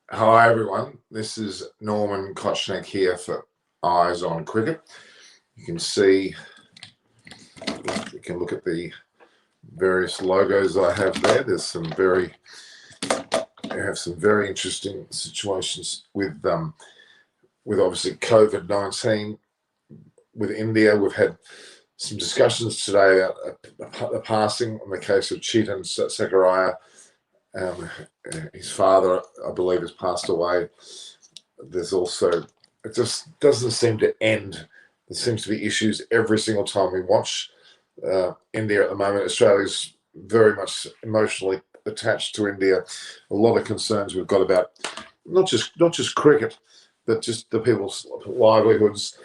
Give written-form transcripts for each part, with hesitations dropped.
Hi everyone, this is Norman Kochnick here for Eyes on Cricket. You can see, you can look at the various logos I have there. There's some very interesting situations with obviously COVID-19 with India. We've had some discussions today about the passing in the case of Chetan Sakariya. His father, I believe, has passed away. There's also, it just doesn't seem to end. There seems to be issues every single time we watch India at the moment. Australia's very much emotionally attached to India. A lot of concerns we've got about not just cricket, but just the people's livelihoods.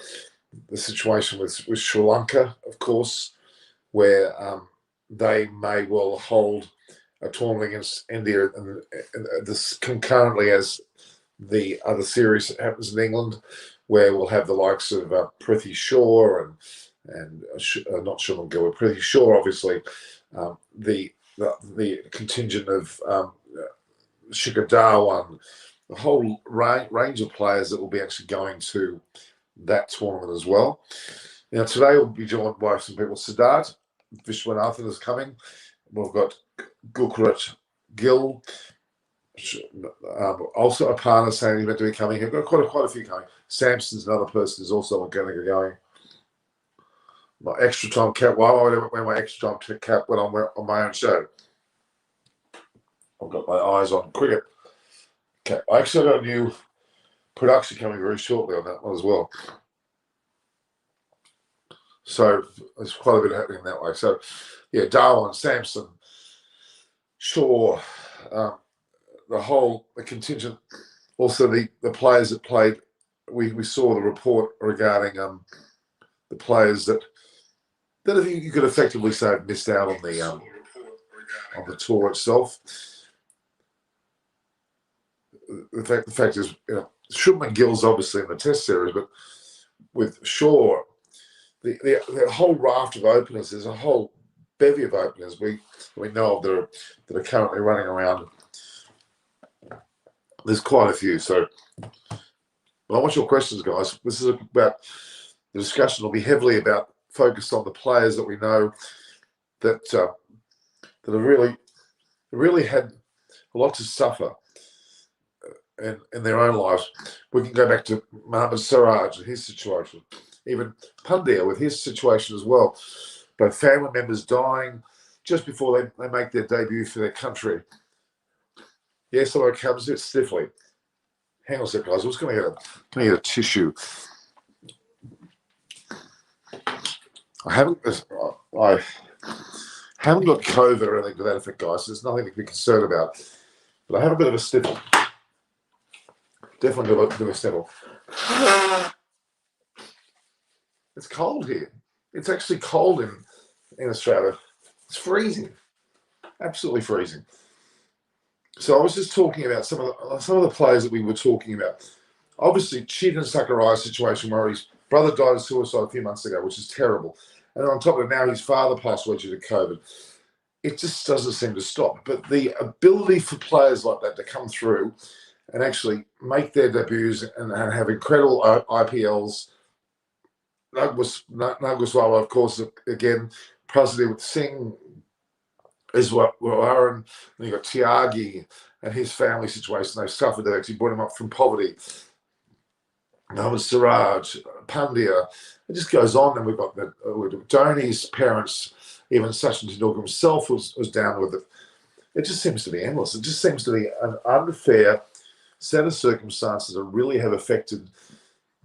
The situation with Sri Lanka, of course, where they may well hold a tournament against India, and this concurrently as the other series that happens in England, where we'll have the likes of Prithvi Shaw and not Shubman Gill, but Prithvi Shaw, obviously, the contingent of Shikhar Dhawan, the whole range of players that will be actually going to that tournament as well. Now today we'll be joined by some people. Siddharth Vishwanathan is coming. We've got Gurpreet Gill, also Aparna saying he's meant to be coming here. We've got quite a few coming. Samson's another person who's also going to be going. My extra time cap. Why would I wear my extra time cap when I'm on my own show? I've got my eyes on cricket. Okay, I actually got a new production coming very shortly on that one as well. So there's quite a bit happening that way. So yeah, Darwin, Sampson, Shaw, the contingent, also the players that played. We saw the report regarding the players that you could effectively say have missed out on the tour itself. The fact is, Shubman Gill's obviously in the Test series, but with Shaw, the whole raft of openers, there's a whole bevy of openers we know of that are currently running around. There's quite a few. So, well, I want your questions, guys. This is about the discussion will be heavily about focused on the players that we know that have really had a lot to suffer in their own lives. We can go back to Mohammad Siraj and his situation, even Pandya with his situation as well. Both family members dying just before they make their debut for their country. Yes, someone comes a bit stiffly. Hang on a sec, guys. I was going to get a tissue. I haven't got COVID or anything to that effect, guys. So there's nothing to be concerned about. But I have a bit of a sniffle. Definitely got a bit of a sniffle. It's cold here. It's actually cold in Australia. It's freezing, absolutely freezing. So I was just talking about some of the players that we were talking about. Obviously, Chetan Sakariya's situation where his brother died of suicide a few months ago, which is terrible. And on top of it, now his father passed away due to COVID. It just doesn't seem to stop. But the ability for players like that to come through and actually make their debuts and have incredible IPLs. Nagwaswalla, of course, again, Prasidh Easwaran, and you got Tyagi and his family situation. They've suffered. They actually brought him up from poverty. Mohammad Siraj, Pandya, it just goes on. And we've got Dhoni's parents, even Sachin Tendulkar himself was down with it. It just seems to be endless. It just seems to be an unfair set of circumstances that really have affected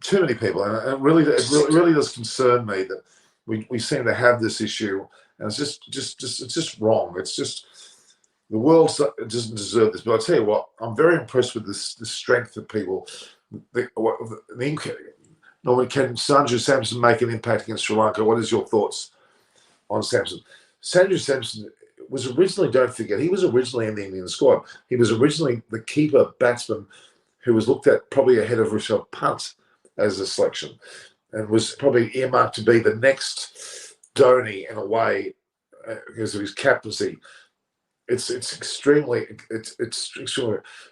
too many people, and it really does concern me that we seem to have this issue, and it's just wrong. It's just the world doesn't deserve this. But I tell you what, I'm very impressed with the strength of people. Normally, can Sanju Samson make an impact against Sri Lanka? What is your thoughts on Samson? Sanju Samson was originally, don't forget, he was originally in the Indian squad. He was originally the keeper batsman who was looked at probably ahead of Rishabh Pant as a selection, and was probably earmarked to be the next Dhoni in a way, because of his captaincy. It's extremely.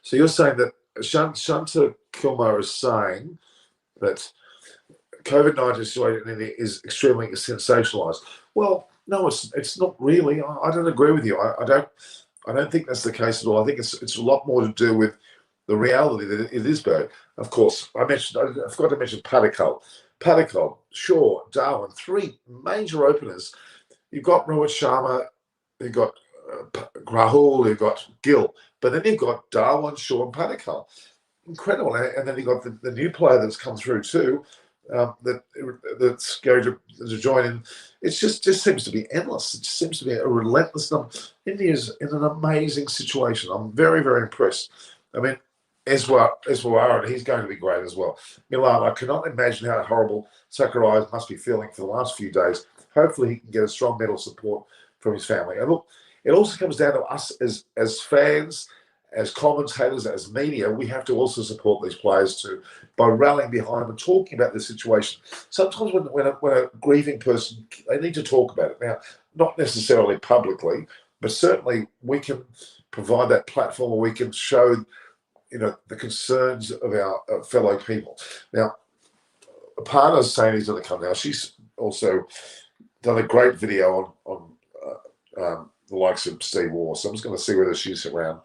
So you're saying that Shanta Kilmar is saying that COVID-19 situation in India is extremely sensationalized. Well, no, it's not really. I don't agree with you. I don't think that's the case at all. I think it's a lot more to do with the reality that it is bad. Of course, I forgot to mention Padikkal. Padikkal, Shaw, Darwin, three major openers. You've got Rohit Sharma, you've got Rahul, you've got Gill, but then you've got Darwin, Shaw, and Padikkal. Incredible. And then you've got the new player that's come through too, that's going to join in. It just seems to be endless. It just seems to be a relentless number. India's in an amazing situation. I'm very, very impressed. I mean, Easwaran, he's going to be great as well. Milan, I cannot imagine how horrible Sakariya must be feeling for the last few days. Hopefully he can get a strong mental support from his family. And look, it also comes down to us as fans, as commentators, as media. We have to also support these players too by rallying behind them and talking about the situation. Sometimes when a grieving person, they need to talk about it. Now, not necessarily publicly, but certainly we can provide that platform where we can show the concerns of our fellow people. Now, Aparna's saying he's going to come now. She's also done a great video on the likes of Steve Waugh. So I'm just going to see whether she's around.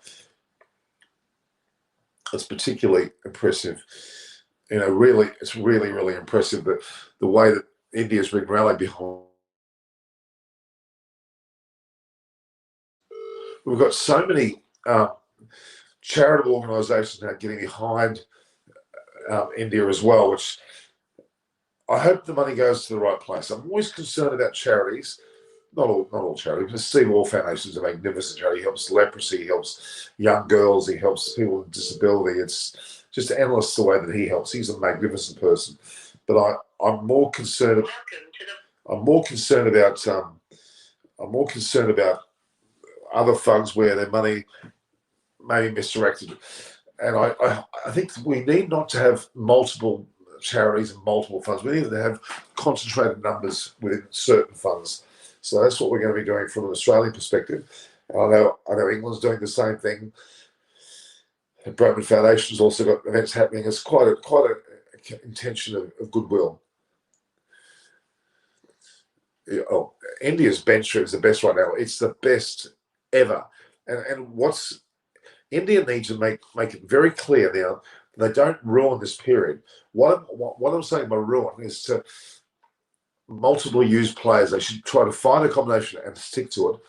It's particularly impressive. Really, it's really, really impressive that the way that India's been rallied behind. We've got so many charitable organisations now getting behind India as well, which I hope the money goes to the right place. I'm always concerned about charities. Not all charities. The Steve Waugh Foundation is a magnificent charity. He helps leprosy, he helps young girls, he helps people with disability. It's just endless the way that he helps. He's a magnificent person. But I'm more concerned. I'm more concerned about other funds where their money may be misdirected. And I think we need not to have multiple charities and multiple funds. We need to have concentrated numbers within certain funds. So that's what we're going to be doing from an Australian perspective. And I know England's doing the same thing. The Bradman Foundation's also got events happening. It's quite a intention of goodwill. India's bench strength is the best right now. It's the best ever. And what's India needs to make it very clear now they don't ruin this period. What I'm saying by ruin is to multiple use players. They should try to find a combination and stick to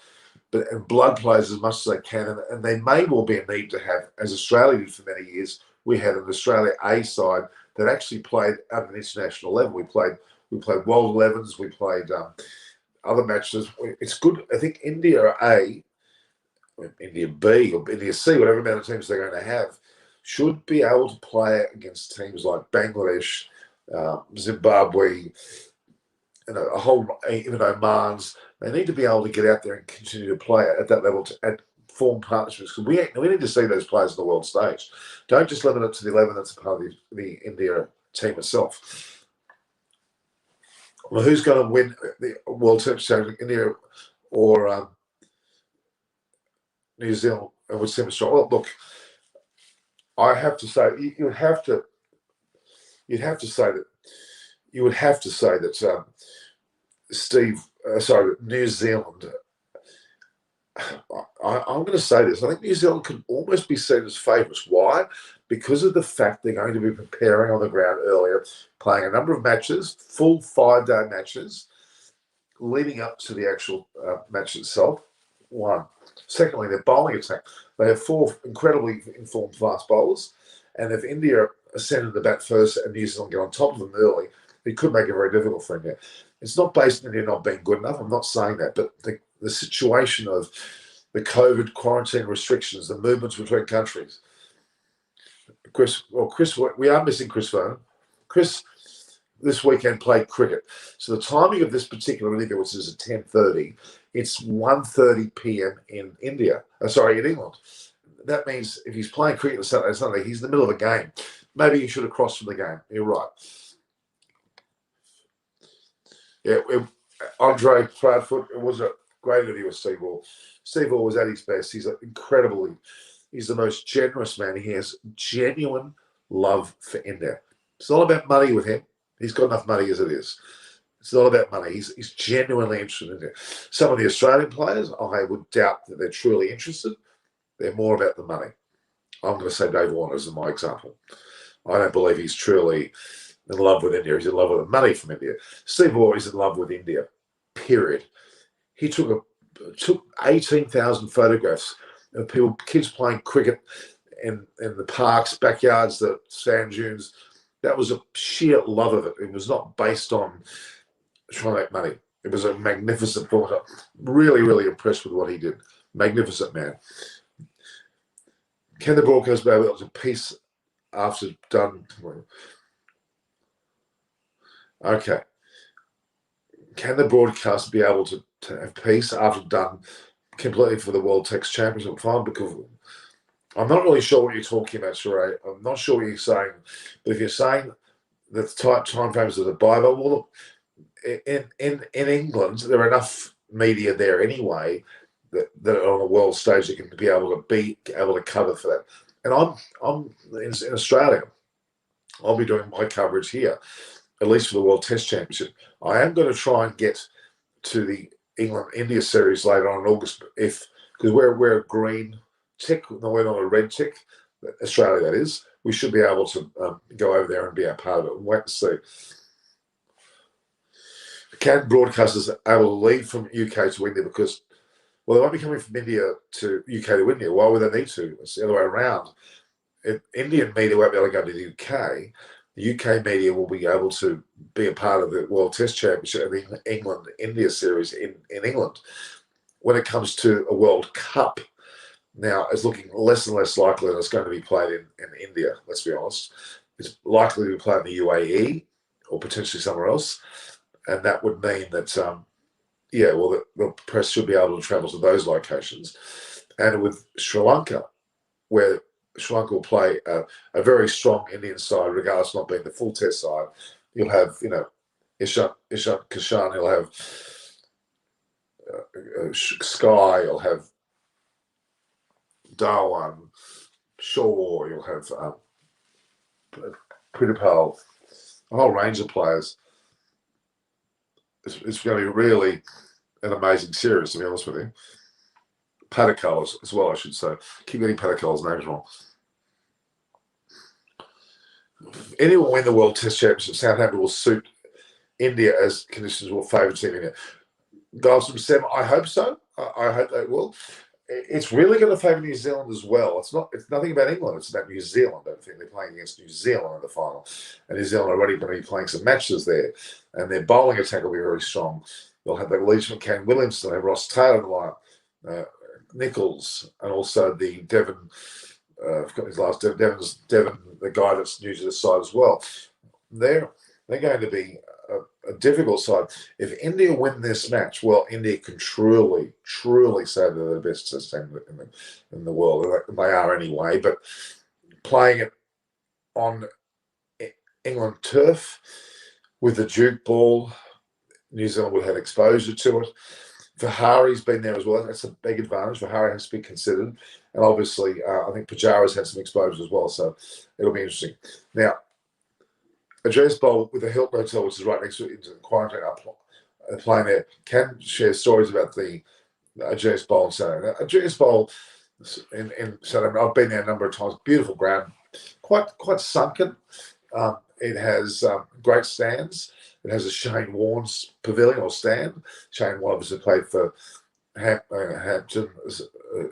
it, and blood players as much as they can. And they may well be a need to have, as Australia did for many years, we had an Australia A side that actually played at an international level. We played World 11s. We played other matches. It's good. I think India A, India B, or India C, whatever amount of teams they're going to have, should be able to play against teams like Bangladesh, Zimbabwe, a whole, even Oman's. They need to be able to get out there and continue to play at that level and form partnerships. Because we need to see those players on the world stage. Don't just limit it to the 11 that's a part of the India team itself. Well, who's going to win the World Championship, India or New Zealand? Would seem strong. Well, look, I have to say you would have to say that New Zealand. I'm going to say this. I think New Zealand could almost be seen as favourites. Why? Because of the fact they're going to be preparing on the ground earlier, playing a number of matches, full 5-day matches, leading up to the actual match itself. One. Secondly, their bowling attack. They have 4 incredibly informed fast bowlers, and if India ascended the bat first and New Zealand get on top of them early, it could make it very difficult for India. It's not based on India not being good enough. I'm not saying that, but the situation of the COVID quarantine restrictions, the movements between countries. Chris, we are missing Chris Vernon. Chris this weekend played cricket. So the timing of this particular interview, which is at 10:30, it's 1:30 p.m. in England. That means if he's playing cricket on Saturday, Sunday, he's in the middle of a game. Maybe he should have crossed from the game. You're right. Yeah, Andre Proudfoot, Great interview with Steve Waugh. Steve Waugh was at his best. He's incredibly, he's the most generous man. He has genuine love for India. It's not about money with him. He's got enough money as it is. It's not about money. He's genuinely interested in it. Some of the Australian players, I would doubt that they're truly interested. They're more about the money. I'm going to say Dave Warner is my example. I don't believe he's truly in love with India. He's in love with the money from India. Steve Waugh is in love with India, period. He took 18,000 photographs of people, kids playing cricket in the parks, backyards, the sand dunes. That was a sheer love of it. It was not based on trying to make money. It was a magnificent photo. Really, really impressed with what he did. Magnificent man. Can the broadcast be able to peace after done? Okay. Can the broadcast be able to have peace after done completely for the World Text Championship final? Because I'm not really sure what you're talking about, Sheree. I'm not sure what you're saying. But if you're saying that the tight time frames of the Bible, well, look, in England, there are enough media there anyway that are on a world stage that can be able to cover for that. And I'm in Australia. I'll be doing my coverage here, at least for the World Test Championship. I am going to try and get to the England-India series later on in August, because we're a green tick, no, we're not a red tick. Australia, that is. We should be able to go over there and be a part of it. And wait and see. Can broadcasters able to leave from UK to India because, well, they won't be coming from India to UK to India. Why would they need to? It's the other way around. If Indian media won't be able to go to the UK. The UK media will be able to be a part of the World Test Championship and the England-India series in England. When it comes to a World Cup, now it's looking less and less likely that it's going to be played in India, let's be honest. It's likely to be played in the UAE or potentially somewhere else. And that would mean that, the press should be able to travel to those locations. And with Sri Lanka, where Sri Lanka will play a very strong Indian side, regardless of not being the full Test side, you'll have, Ishan Kishan, you'll have Sky, you'll have Dhawan, Shaw, you'll have Pritipal, a whole range of players. It's going to be really an amazing series, to be honest with you. Padikkal as well, I should say. Keep getting Padikkal's names wrong. Anyone will win the World Test Championship. Southampton will suit India as conditions will favour Team India. Guys from Sam, I hope so. I hope they will. It's really going to favour New Zealand as well. It's nothing about England. It's about New Zealand. I think they're playing against New Zealand in the final, and New Zealand are already going to be playing some matches there, and their bowling attack will be very strong. They'll have the release from Kane Williamson, they'll have Ross Taylor in the lineup, Nichols, and also the Devon. I've forgotten his last name. Devon, the guy that's new to the side as well. They're going to be a difficult side. If India win this match, well, India can truly say they're the best test team in the world. They are anyway, but playing it on England turf with the Duke ball, New Zealand would have exposure to it. Vihari's been there as well. That's a big advantage. Vihari has to be considered. And obviously, I think Pujara's had some exposure as well, so it'll be interesting. Now, Ajay's Bowl with the Hilton Hotel, which is right next to it, into the quarantine, playing there, can share stories about the Ajay's Bowl in Saturday. Ajay's Bowl in Saturday, I've been there a number of times. Beautiful ground, quite sunken. It has great stands. It has a Shane Warne's pavilion or stand. Shane Warne obviously played for Hampton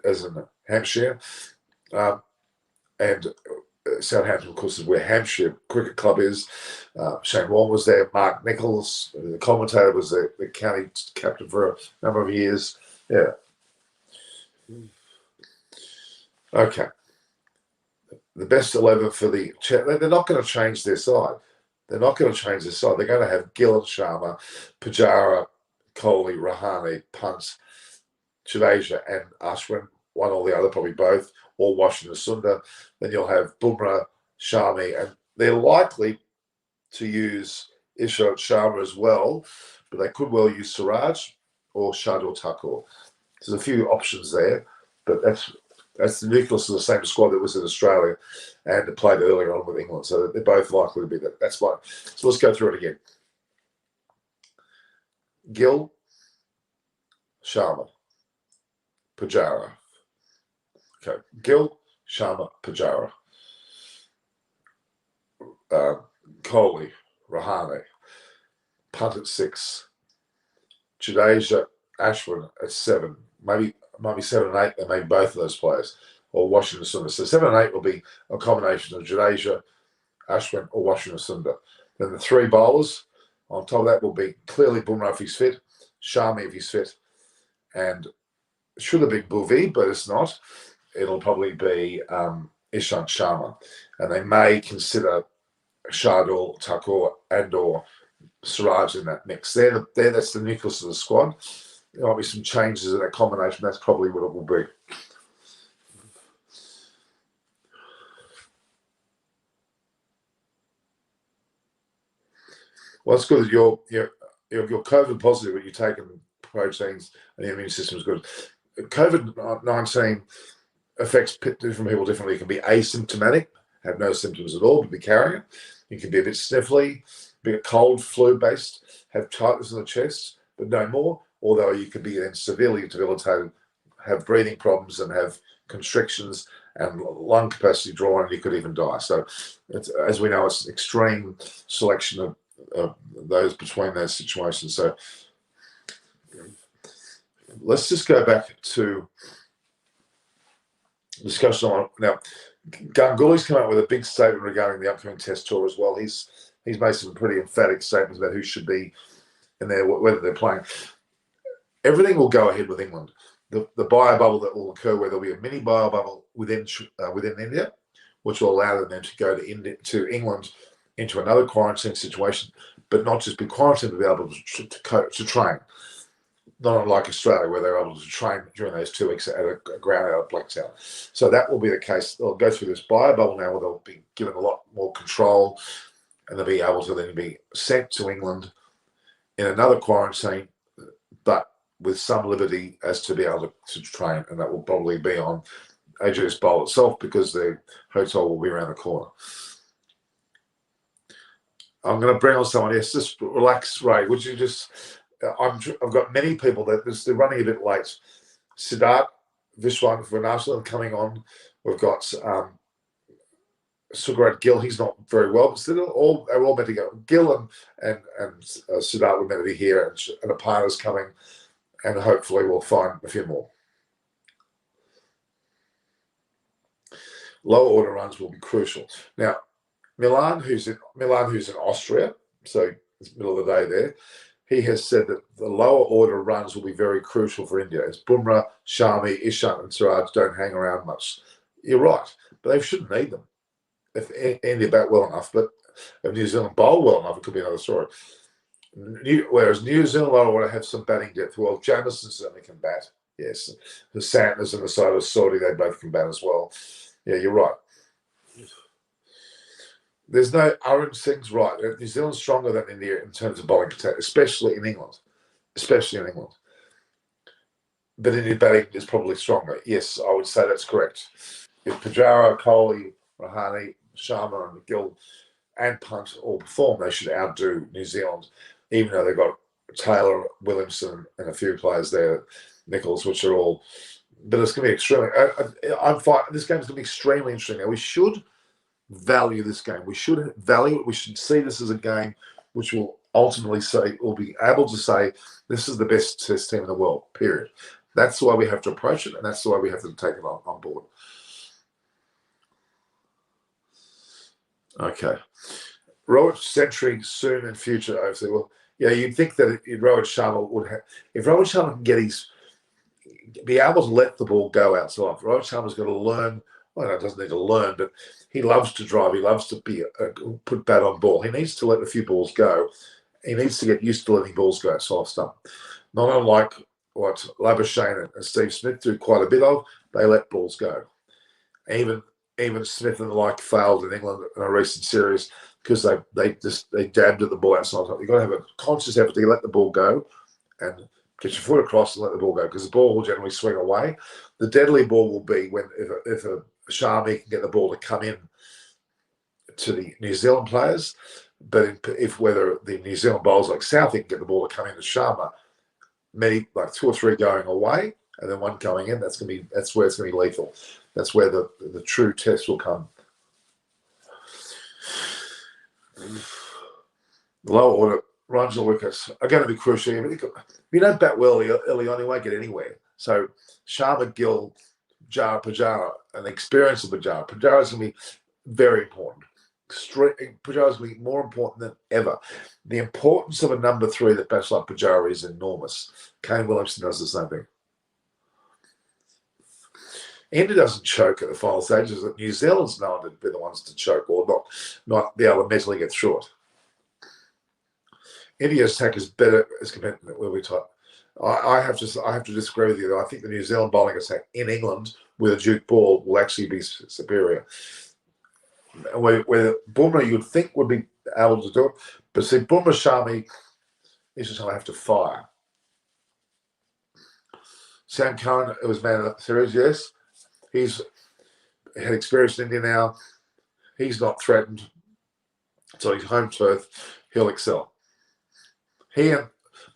as in Hampshire. And Southampton, of course, is where Hampshire Cricket Club is. Shane Warne was there. Mark Nichols, the commentator, was the county captain for a number of years. Yeah. Okay. The best 11 for the... They're not going to change their side. They're not going to change their side. They're going to have Gill and Sharma, Pujara, Kohli, Rahane, Punt, Jadeja, and Ashwin. One or the other, probably both, or Washington Sundar. Then you'll have Bumrah, Shami, and they're likely to use Ishant Sharma as well, but they could well use Siraj. or Shardul Thakur. There's a few options there, but that's the nucleus of the same squad that was in Australia and played earlier on with England. So they're both likely to be that. That's fine. So let's go through it again. Gill, Sharma, Pujara. Okay, Gill, Sharma, Pujara. Kohli, Rahane, punt at 6. Jadeja, Ashwin at 7. Maybe 7 and 8. They may both of those players, or Washington Sundar. So 7 and 8 will be a combination of Jadeja, Ashwin, or Washington Sundar. Then the 3 bowlers on top of that will be clearly Bumrah if he's fit, Shami if he's fit, and it should have been Bhuvi, but it's not. It'll probably be Ishant Sharma, and they may consider Shardul Thakur and or Siraj in that mix. That's the nucleus of the squad. There might be some changes in that combination. That's probably what it will be. Well, it's good that you're COVID positive, but you're taking proteins and the immune system is good. COVID-19 affects different people differently. It can be asymptomatic, have no symptoms at all, but be carrying it. You can be a bit sniffly, be a cold, flu-based, have tightness in the chest, but no more. Although you could be then severely debilitated, have breathing problems and have constrictions and lung capacity drawn, and you could even die. So, as we know, it's an extreme selection of those between those situations. So, let's just go back to discussion on now. Ganguly's come out with a big statement regarding the upcoming Test tour as well. He's made some pretty emphatic statements about who should be in there, whether they're playing. Everything will go ahead with England. The bio bubble that will occur, where there'll be a mini bio bubble within India, which will allow them then to go to England into another quarantine situation, but not just be quarantined, but be able to train. Not unlike Australia, where they're able to train during those 2 weeks at a ground out of Blacktown. So that will be the case. They'll go through this bio bubble now, where they'll be given a lot more control, and they'll be able to then be sent to England in another quarantine, but with some liberty as to be able to train, and that will probably be on AGS Bowl itself, because the hotel will be around the corner. I'm going to bring on someone. Yes, just relax, Ray. Would you just? I've got many people that they're running a bit late. Siddharth Vishwan coming on. We've got Sugarat Gill. He's not very well, but they're all meant to go. Gill and Siddharth were meant to be here, and a partner's coming, and hopefully we'll find a few more. Lower order runs will be crucial. Now, Milan, who's in Austria, so it's middle of the day there. He has said that the lower order runs will be very crucial for India, as Bumrah, Shami, Ishant, and Siraj don't hang around much. You're right, but they shouldn't need them if India bat well enough. But if New Zealand bowl well enough, it could be another story. Whereas New Zealand lower order have some batting depth. Well, Jamieson certainly can bat. Yes, the Santners and the side of Saudi, they both can bat as well. Yeah, you're right. There's no Arun Singh's right. New Zealand's stronger than India in terms of bowling attack, especially in England. But India batting is probably stronger. Yes, I would say that's correct. If Pujara, Kohli, Rahane, Sharma, and Gill and Punt all perform, they should outdo New Zealand, even though they've got Taylor, Williamson, and a few players there, Nichols, which are all. But it's going to be extremely. This game's going to be extremely interesting. Now, we should value this game. We should value it. We should see this as a game which will ultimately say, we'll be able to say, this is the best Test team in the world, period. That's the way we have to approach it, and that's the way we have to take it on board. Okay. Rohit century soon in future, obviously. Well, yeah, you'd think that Rohit Sharma would have, if Rohit Sharma can be able to let the ball go outside. Rohit Sharma's got to learn. Well, it doesn't need to learn, but he loves to drive. He loves to put bat on ball. He needs to let a few balls go. He needs to get used to letting balls go outside stump. Not unlike what Labuschagne and Steve Smith do quite a bit of. They let balls go. Even Smith and the like failed in England in a recent series because they dabbed at the ball outside. You've got to have a conscious effort to let the ball go and Get your foot across and let the ball go, because the ball will generally swing away. The deadly ball will be when if a Sharmy can get the ball to come in to the New Zealand players, but if whether the New Zealand bowlers like Southee can get the ball to come in to Sharma, many like 2 or 3 going away and then one coming in, that's where it's gonna be lethal. That's where the true test will come. The lower order runs and wickets are going to be crucial. If you don't bat well early on, you won't get anywhere. So Sharma, Gill, Pujara, and the experience of Pujara is going to be very important. Pujara is going to be more important than ever. The importance of a number 3 that bats like Pujara is enormous. Kane Williamson does the same thing. India doesn't choke at the final stages. New Zealand's known to be the ones to choke or not be able to mentally get through it. India's attack is better as compared to where we talk. I have to disagree with you. I think the New Zealand bowling attack in England with a Duke ball will actually be superior. Where Bumrah you'd think would be able to do it, but see, Bumrah Shami is just going to have to fire. Sam Curran, it was man of the series, yes. He's had experience in India now. He's not threatened. So he's home turf. He'll excel. He and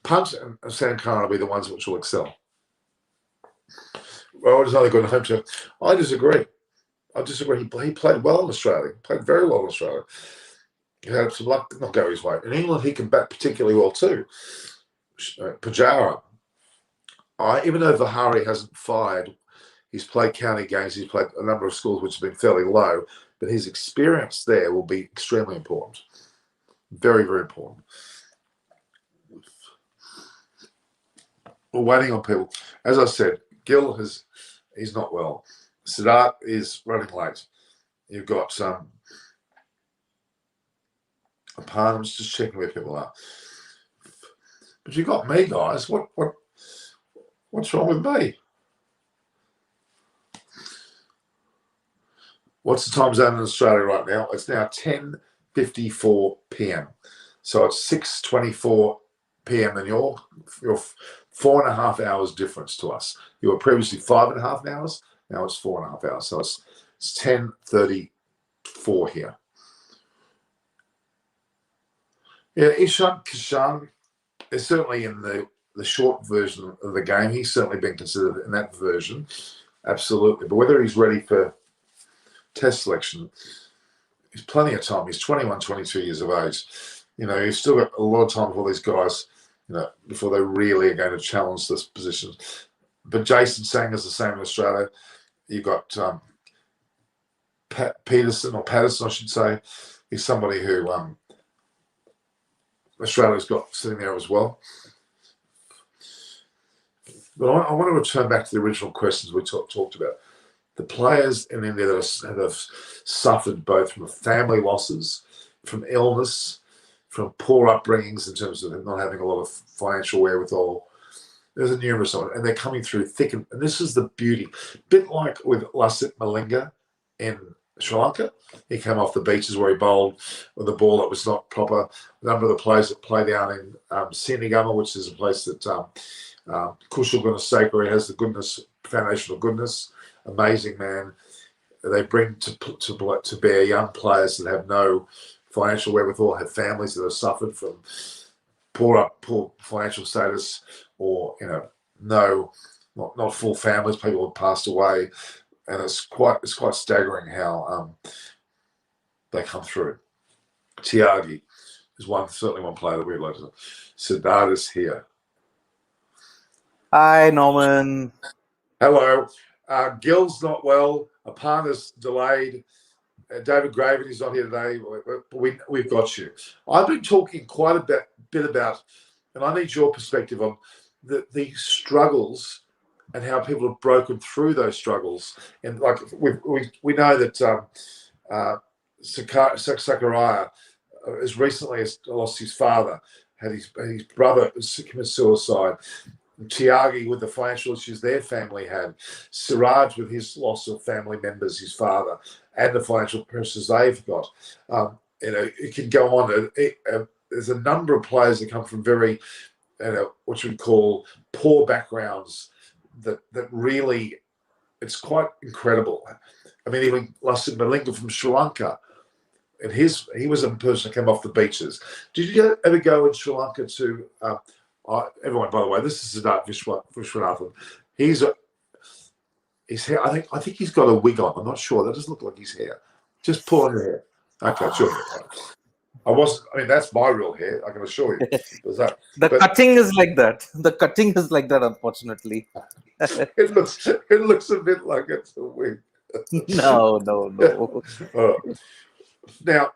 Punt and Sam Curran will be the ones which will excel. Well, it's only good home turf. I disagree. He played well in Australia. Played very well in Australia. He had some luck not go his way. In England, he can bat particularly well too. Pujara, even though Vihari hasn't fired, he's played county games. He's played a number of schools which have been fairly low, but his experience there will be extremely important. Very, very important. We're waiting on people. As I said, Gill he's not well. Siddharth is running late. You've got I'm just checking where people are. But you've got me, guys. What's wrong with me? What's the time zone in Australia right now? It's now 10:54 p.m. So it's 6:24 p.m. and you're 4.5 hours difference to us. You were previously 5.5 hours. Now it's 4.5 hours. So it's 10:34 here. Yeah, Ishan Kishan is certainly in the short version of the game. He's certainly been considered in that version. Absolutely. But whether he's ready for Test selection, he's plenty of time. He's 21, 22 years of age. He's still got a lot of time for these guys, before they really are going to challenge this position. But Jason Sanger's the same in Australia. You've got Patterson, I should say. He's somebody who Australia's got sitting there as well. But I want to return back to the original questions we talked about. The players in India that have suffered both from family losses, from illness, from poor upbringings in terms of not having a lot of financial wherewithal. There's a numerous of it, and they're coming through thick. And this is the beauty. A bit like with Lasith Malinga in Sri Lanka. He came off the beaches where he bowled with a ball that was not proper. A number of the players that play down in Sinigama, which is a place that Kushal Gunasekara has the goodness, foundation of goodness. Amazing man. They bring to bear young players that have no financial wherewithal, have families that have suffered from poor financial status, or not full families. People have passed away, and it's quite staggering how they come through. Tyagi is certainly one player that we'd like to. Siddharth is here. Hi, Norman. Hello. Gill's not well. Aparna's delayed. David Graven is not here today. We've got you. I've been talking quite a bit about, and I need your perspective on the struggles and how people have broken through those struggles. And like we know that Sakariya as recently as lost his father, had his brother commit suicide. Tyagi with the financial issues their family had, Siraj with his loss of family members, his father, and the financial pressures they've got. It can go on. There's a number of players that come from very what you would call poor backgrounds that really, it's quite incredible. I mean, even Lasit Malinga from Sri Lanka, and he was a person who came off the beaches. Did you ever go in Sri Lanka to everyone, by the way, this is Siddharth Vishwanathan. His hair, I think he's got a wig on. I'm not sure. That doesn't look like his hair. Just pull on your hair. Okay, sure. I mean, that's my real hair, I can assure you. Cutting is like that. The cutting is like that, unfortunately. It looks a bit like it's a wig. No. Now,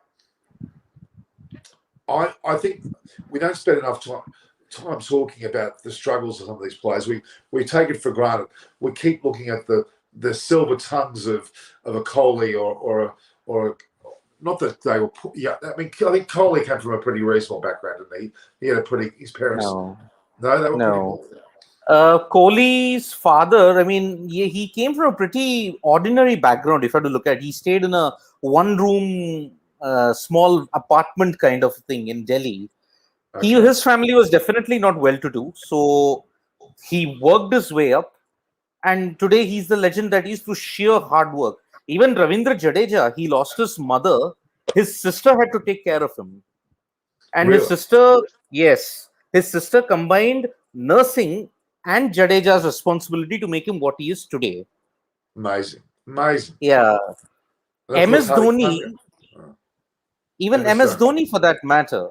I think we don't spend enough time talking about the struggles of some of these players. We take it for granted. We keep looking at the silver tongues of a Kohli or not that they were. Yeah, I mean, I think Kohli came from a pretty reasonable background, didn't he? He had his parents. No, they were no. pretty. Kohli's father, I mean, he came from a pretty ordinary background. If I had to look at, he stayed in a one-room, small apartment kind of thing in Delhi. Okay. His family was definitely not well-to-do, so he worked his way up, and today he's the legend that is through sheer hard work. Even Ravindra Jadeja, he lost his mother. His sister had to take care of him, and really? his sister combined nursing and Jadeja's responsibility to make him what he is today. Amazing. Yeah. MS Dhoni, even MS Dhoni for that matter,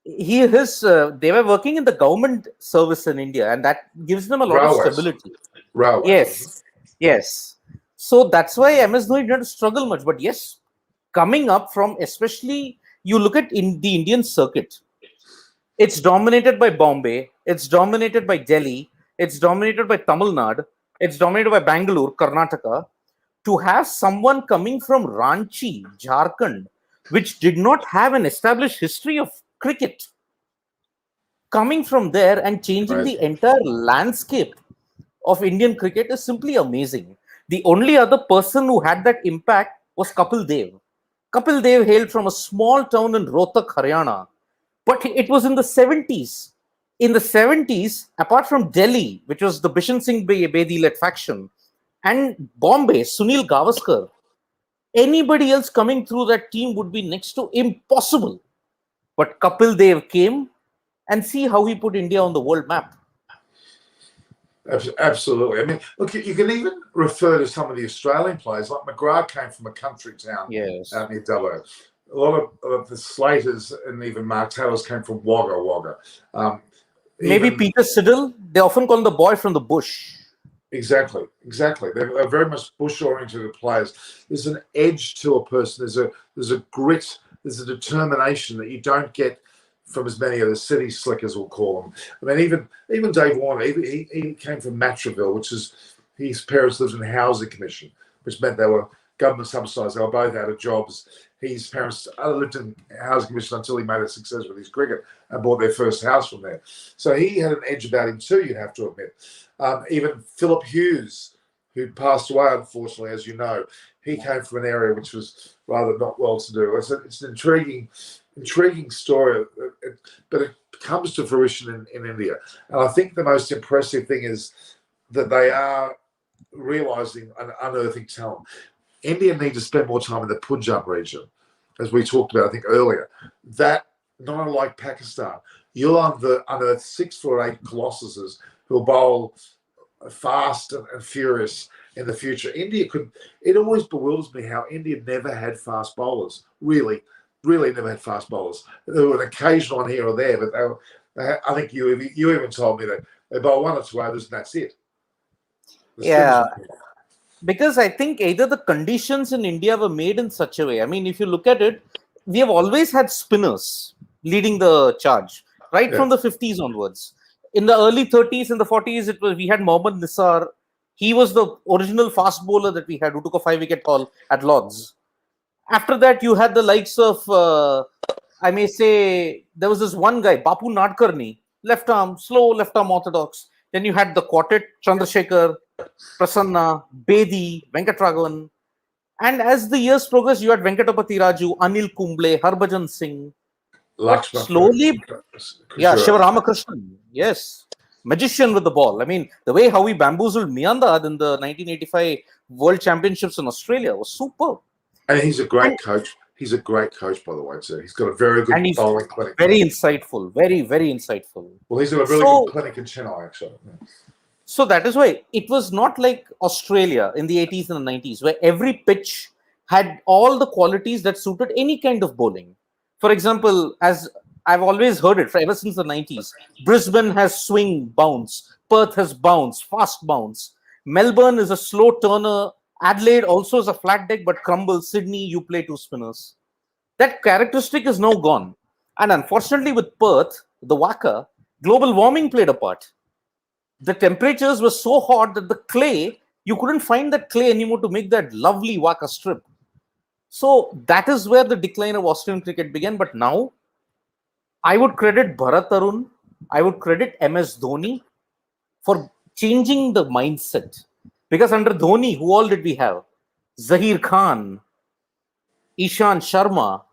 they were working in the government service in India, and that gives them a lot of stability. Yes. So that's why MS Dhoni didn't struggle much. But yes, coming up from, especially, you look at the Indian circuit, it's dominated by Bombay, it's dominated by Delhi, it's dominated by Tamil Nadu, it's dominated by Bangalore, Karnataka. To have someone coming from Ranchi, Jharkhand, which did not have an established history of cricket, coming from there and changing the entire landscape of Indian cricket is simply amazing. The only other person who had that impact was Kapil Dev. Kapil Dev hailed from a small town in Rohtak, Haryana. But it was in the 70s. In the 70s, apart from Delhi, which was the Bishan Singh Bedi-led faction, and Bombay, Sunil Gavaskar, anybody else coming through that team would be next to impossible. But Kapil Dev came, and see how he put India on the world map. Absolutely. I mean, look, you can even refer to some of the Australian players. Like McGrath came from a country town out near Dubbo. A lot of the Slaters and even Mark Taylors came from Wagga Wagga. Maybe Peter Siddle. They often call him the boy from the bush. Exactly. They're very much bush-oriented players. There's an edge to a person. There's a grit. There's a determination that you don't get from as many of the city slickers, we'll call them. I mean, even Dave Warner, he came from Matraville, which is, his parents lived in the Housing Commission, which meant they were government subsidised. They were both out of jobs. His parents lived in Housing Commission until he made a success with his cricket and bought their first house from there. So he had an edge about him too, you'd have to admit. Even Philip Hughes, who passed away, unfortunately, as you know, he came from an area which was rather not well-to-do. It's an intriguing story, but it comes to fruition in India. And I think the most impressive thing is that they are realising and unearthing talent. India need to spend more time in the Punjab region, as we talked about, I think, earlier. That, not unlike Pakistan, you'll unearth 6 or 8 colossuses who will bowl fast and furious in the future. India it always bewilders me how India never had fast bowlers, really never had fast bowlers. There were an occasional one here or there, but I think you even told me that they bowl 1 or 2 overs and that's it. Because I think either the conditions in India were made in such a way. I mean, if you look at it, we have always had spinners leading the charge, right from the 50s onwards. In the early 30s and the 40s, we had Mohammad Nisar. He was the original fast bowler that we had, who took a 5-wicket haul at Lords. After that, you had the likes of, I may say, there was this one guy, Bapu Nadkarni, slow left arm orthodox. Then you had the quartet, Chandrasekhar, Prasanna, Bedi, Venkatragavan. And as the years progressed, you had Venkatapati Raju, Anil Kumble, Harbhajan Singh. But Lakshman slowly, yeah, Krishna. Shiva Ramakrishnan, yes, magician with the ball. I mean, the way how he bamboozled Miyandad in the 1985 World Championships in Australia was superb. And he's a And, great coach. He's a great coach, by the way, too. He's got a very good and he's bowling clinic. very insightful, very, very insightful. Well, he's got a really good clinic in Chennai, actually. Yeah. So that is why it was not like Australia in the 80s and the 90s, where every pitch had all the qualities that suited any kind of bowling. For example, as I've always heard it ever since the 90s, Brisbane has swing bounce, Perth has bounce, fast bounce. Melbourne is a slow turner. Adelaide also is a flat deck but crumbles. Sydney, you play two spinners. That characteristic is now gone. And unfortunately, with Perth, the Wacker, global warming played a part. The temperatures were so hot that the clay, you couldn't find that clay anymore to make that lovely Wacker strip. So that is where the decline of Australian cricket began. But now, I would credit Bharat Arun, I would credit MS Dhoni for changing the mindset. Because under Dhoni, who all did we have? Zahir Khan, Ishan Sharma.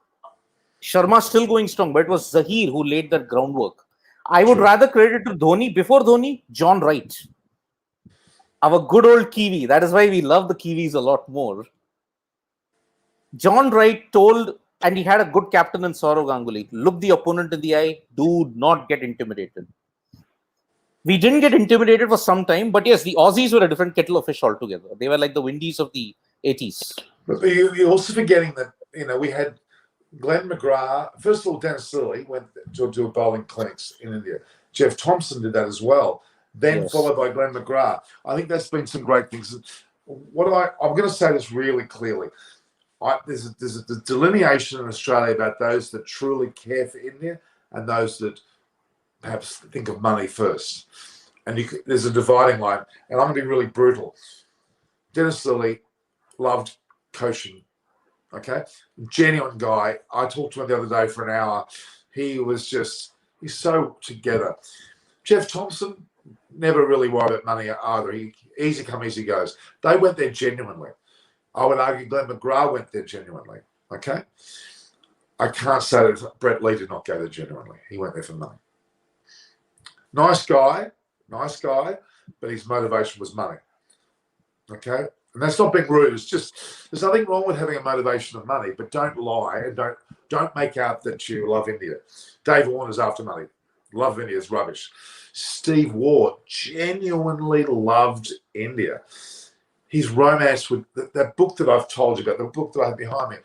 Sharma still going strong, but it was Zahir who laid that groundwork. I would rather credit to Dhoni. Before Dhoni, John Wright. Our good old Kiwi. That is why we love the Kiwis a lot more. John Wright told, and he had a good captain in Saurav Ganguly, look the opponent in the eye, do not get intimidated. We didn't get intimidated for some time, but yes, the Aussies were a different kettle of fish altogether. They were like the Windies of the 80s. But you're also forgetting that, we had Glenn McGrath. First of all, Dennis Lilly went to do bowling clinics in India. Jeff Thompson did that as well. Then followed by Glenn McGrath. I think that's been some great things. I'm going to say this really clearly. There's a delineation in Australia about those that truly care for India and those that perhaps think of money first. And there's a dividing line. And I'm going to be really brutal. Dennis Lilly loved coaching. Okay, genuine guy. I talked to him the other day for an hour. He's so together. Jeff Thompson never really worried about money either. Easy come, easy goes. They went there genuinely. I would argue Glenn McGrath went there genuinely. Okay, I can't say that Brett Lee did not go there genuinely. He went there for money. Nice guy, but his motivation was money. Okay. And that's not being rude. It's just there's nothing wrong with having a motivation of money, but don't lie and don't make out that you love India. Dave Warner's after money. Love India is rubbish. Steve Waugh genuinely loved India. His romance with that book that I've told you about, the book that I have behind me,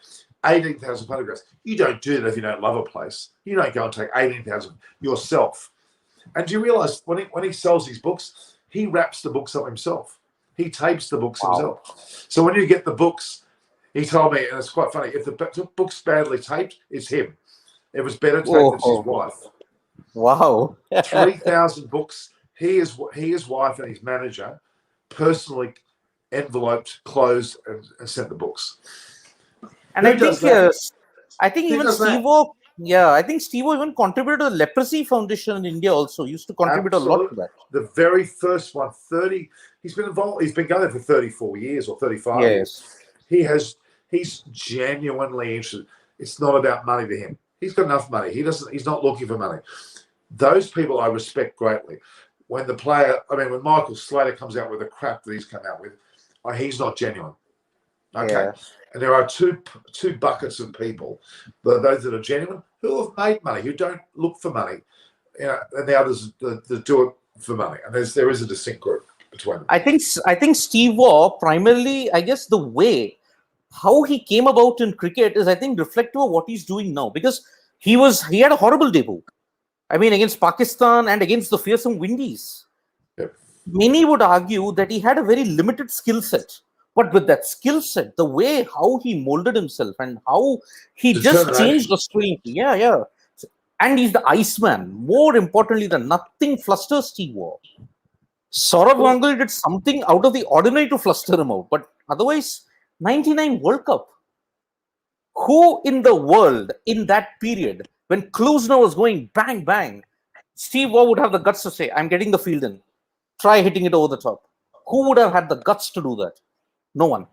18,000 photographs. You don't do that if you don't love a place. You don't go and take 18,000 yourself. And do you realize when he sells his books, he wraps the books up himself. He tapes the books himself. So when you get the books, he told me, and it's quite funny, if the book's badly taped, it's him. It was better taped than his wife. Wow. 3,000 books. His wife and his manager personally enveloped, closed, and sent the books. And I think even Steve O, I think Steve O even contributed to the Leprosy Foundation in India also. He used to contribute a lot to that. The very first one, he's been involved, he's been going there for 34 years or 35 years. He's genuinely interested. It's not about money to him. He's got enough money. He's not looking for money. Those people I respect greatly. When when Michael Slater comes out with the crap that he's come out with, he's not genuine. Okay. Yeah. And there are two buckets of people. Those that are genuine, who have made money, who don't look for money, and the others that do it for money. And there is a distinct group between them. I think Steve Waugh, primarily, I guess the way how he came about in cricket is, I think, reflective of what he's doing now. Because he had a horrible debut. I mean, against Pakistan and against the fearsome Windies. Yep. Many would argue that he had a very limited skill set. But with that skill set, the way how he molded himself and how he just changed Australia. Yeah. And he's the Iceman. More importantly than nothing flusters Steve Waugh. Saurav Ganguly did something out of the ordinary to fluster him out. But otherwise, 99 World Cup. Who in the world in that period, when Klusner was going bang, bang, Steve Waugh would have the guts to say, I'm getting the field in. Try hitting it over the top. Who would have had the guts to do that? No one.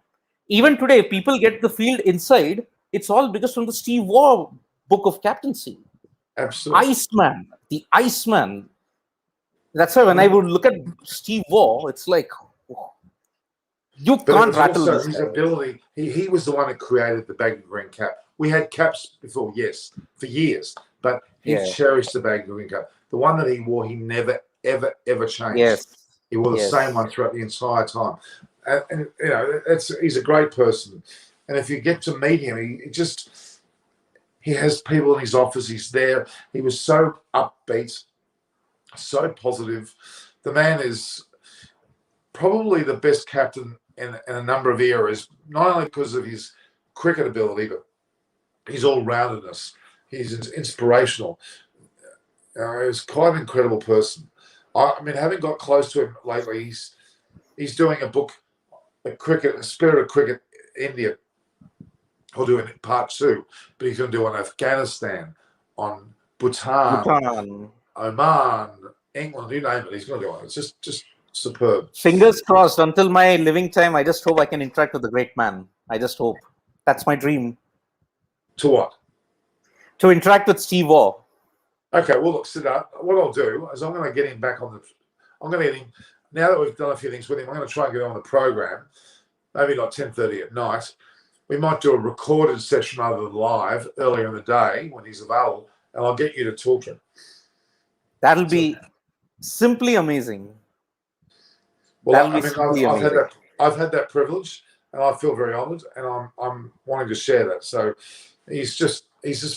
Even today, if people get the field inside, it's all because from the Steve Waugh book of captaincy. Absolutely. Iceman, the Iceman. That's why when I would look at Steve Waugh, it's like, oh, you But it can't was rattle also this his guy. ability. He was the one that created the baggy green cap. We had caps before, yes, for years, but he Yeah. cherished the baggy green cap. The one that he wore, he never, ever, ever changed. Yes. He wore the same one throughout the entire time. And you know, he's a great person. And if you get to meet him, he has people in his office. He's there. He was so upbeat, so positive. The man is probably the best captain in a number of eras, not only because of his cricket ability, but his all-roundedness. He's inspirational. He's quite an incredible person. I mean, having got close to him lately, he's doing a book, a spirit of cricket, India. He'll do it part 2, but he's going to do on Afghanistan, on Bhutan, Oman, England, you name it. He's going to do it. It's just superb. Fingers crossed. Until my living time, I just hope I can interact with the great man. I just hope. That's my dream. To what? To interact with Steve Waugh. Okay, well, look, Siddharth, what I'll do is I'm going to get him back on the. I'm going to get him now that we've done a few things with him. I'm going to try and get him on the program, maybe like 10:30 at night. We might do a recorded session rather than live earlier in the day when he's available, and I'll get you to talk to him. That'll be simply amazing. Well, I mean, I've had that privilege, and I feel very honoured, and I'm wanting to share that. So he's just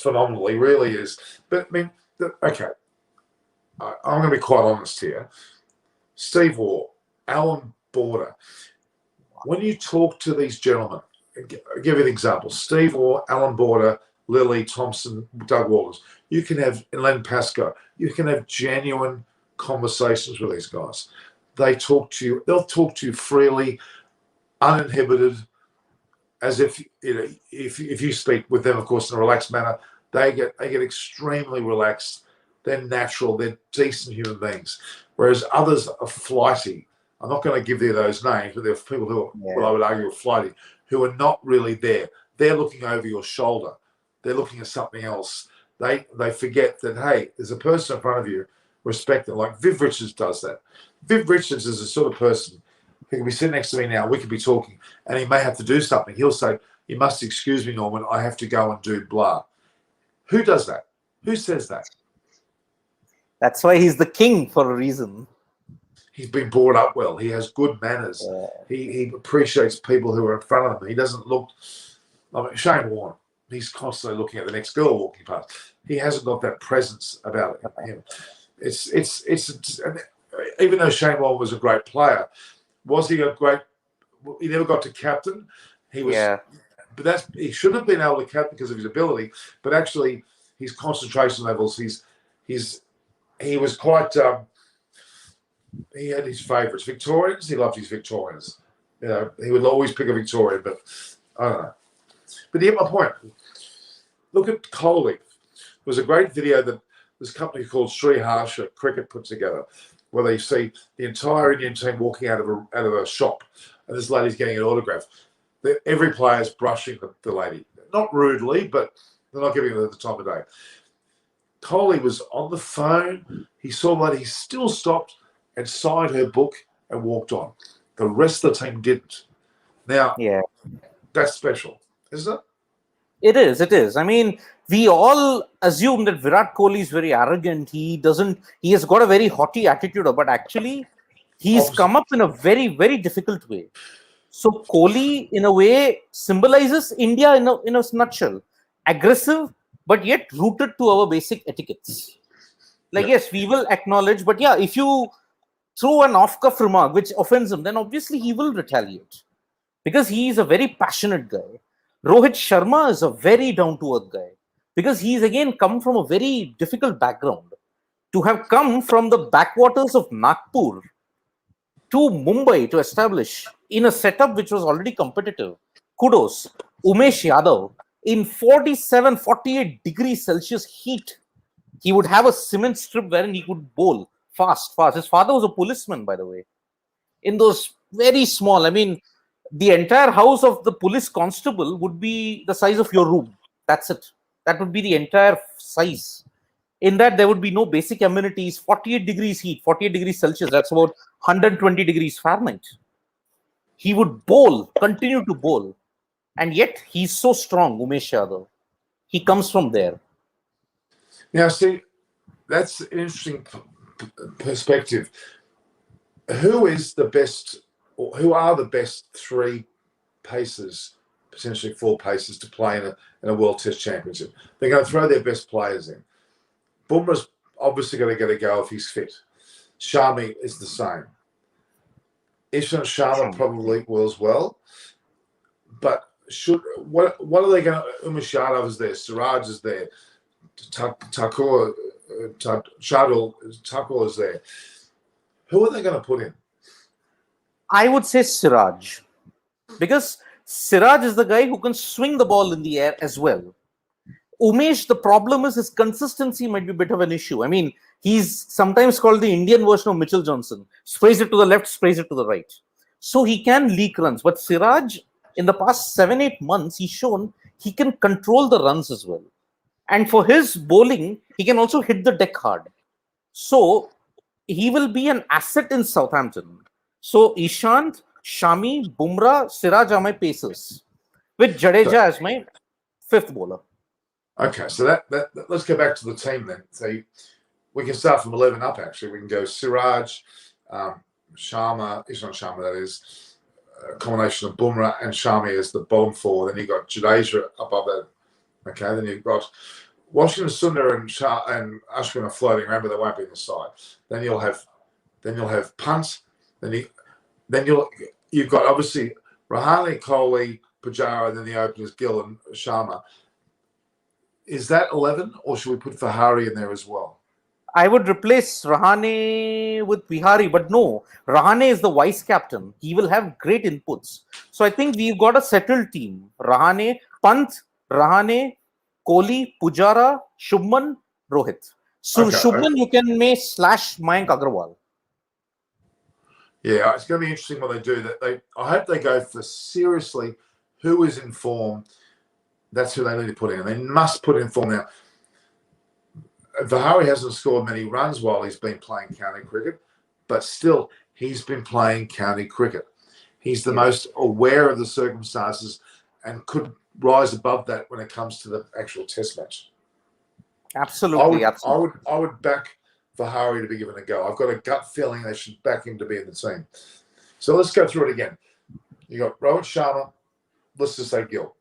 phenomenal. He really is. But I mean, okay, I'm going to be quite honest here. Steve Waugh, Alan Border. When you talk to these gentlemen, I'll give you an example. Steve Waugh, Alan Border, Lily Thompson, Doug Walters. You can have Len Pascoe. You can have genuine conversations with these guys. They talk to you. They'll talk to you freely, uninhibited, as if you know. If you speak with them, of course, in a relaxed manner, they get extremely relaxed. They're natural. They're decent human beings. Whereas others are flighty. I'm not going to give you those names, but there are people who are, well, I would argue, are flighty, who are not really there. They're looking over your shoulder. They're looking at something else. They forget that, hey, there's a person in front of you. Respect them. Like Viv Richards does that. Viv Richards is the sort of person who can be sitting next to me now. We could be talking, and he may have to do something. He'll say, "You must excuse me, Norman. I have to go and do blah." Who does that? Who says that? That's why he's the king for a reason. He's been brought up well. He has good manners. He appreciates people who are in front of him. He doesn't look. I mean, Shane Warne. He's constantly looking at the next girl walking past. He hasn't got that presence about him. It's even though Shane Warne was a great player, was he a great? He never got to captain. He was, but he should have been able to captain because of his ability. But actually, his concentration levels. He was quite. He had his favourites. Victorians. He loved his Victorians. You know, he would always pick a Victorian, but I don't know. But you get my point. Look at Kohli. It was a great video that this company called Sri Harsha Cricket put together, where they see the entire Indian team walking out of a shop, and this lady's getting an autograph. Every player's brushing the lady, not rudely, but they're not giving her the time of day. Kohli was on the phone. He saw the lady. He still stopped and signed her book and walked on. The rest of the team didn't. Now, that's special, isn't it? It is. It is. I mean, we all assume that Virat Kohli is very arrogant. He has got a very haughty attitude, but actually, he's come up in a very, very difficult way. So Kohli, in a way, symbolizes India in a nutshell. Aggressive, but yet rooted to our basic etiquettes. Like, yes, we will acknowledge, but yeah, if you throw an off-cuff remark which offends him, then obviously he will retaliate. Because he is a very passionate guy. Rohit Sharma is a very down-to-earth guy. Because he's again come from a very difficult background. To have come from the backwaters of Nagpur to Mumbai to establish in a setup which was already competitive. Kudos. Umesh Yadav, in 47, 48 degrees Celsius heat, he would have a cement strip wherein he could bowl fast. His father was a policeman, by the way. In those very small, I mean, the entire house of the police constable would be the size of your room. That's it. That would be the entire size. In that, there would be no basic amenities. 48 degrees heat, 48 degrees Celsius. That's about 120 degrees Fahrenheit. He would bowl, continue to bowl, and yet he's so strong. Umesh Yadav. He comes from there. Now, see, that's an interesting perspective. Who is the best, or who are the best three pacers, potentially four pacers, to play in a World Test Championship? They're going to throw their best players in. Bumrah's obviously going to get a go if he's fit. Shami is the same. Ishant Sharma probably will as well. But what are they going to? Umesh Yadav is there. Siraj is there. Shardul Thakur is there. Who are they going to put in? I would say Siraj, because Siraj is the guy who can swing the ball in the air as well. Umesh, the problem is his consistency might be a bit of an issue. I mean, he's sometimes called the Indian version of Mitchell Johnson. Sprays it to the left, sprays it to the right. So he can leak runs. But Siraj, in the past 7-8 months, he's shown he can control the runs as well. And for his bowling, he can also hit the deck hard. So he will be an asset in Southampton. So Ishant, Shami, Bumrah, Siraj are my pacers, with Jadeja as my fifth bowler. Okay, so that let's go back to the team then. So we can start from 11 up, actually. We can go Siraj, Sharma, Ishant Sharma, that is, a combination of Bumrah and Shami as the bottom four. Then you've got Jadeja above that. Okay, then you've got Washington Sundar and Ashwin are floating. Remember, they won't be in the side. Then you'll have Punt. Then you've got obviously Rahane, Kohli, Pujara, then the openers Gill and Sharma. Is that 11, or should we put Vihari in there as well? I would replace Rahane with Vihari, but no, Rahane is the vice captain. He will have great inputs. So I think we've got a settled team. Rahane, Pant, Rahane, Kohli, Pujara, Shubman, Rohit. So okay, Shubman you can make / Mayank Agarwal. Yeah, it's going to be interesting what they do. I hope they go for seriously who is in form. That's who they need to put in. They must put in form now. Vihari hasn't scored many runs while he's been playing county cricket, but still, he's been playing county cricket. He's the most aware of the circumstances and could rise above that when it comes to the actual test match. Absolutely. I would back Vihari to be given a go. I've got a gut feeling they should back him to be in the team. So let's go through it again. You got Rohit Sharma, let's just say Gill.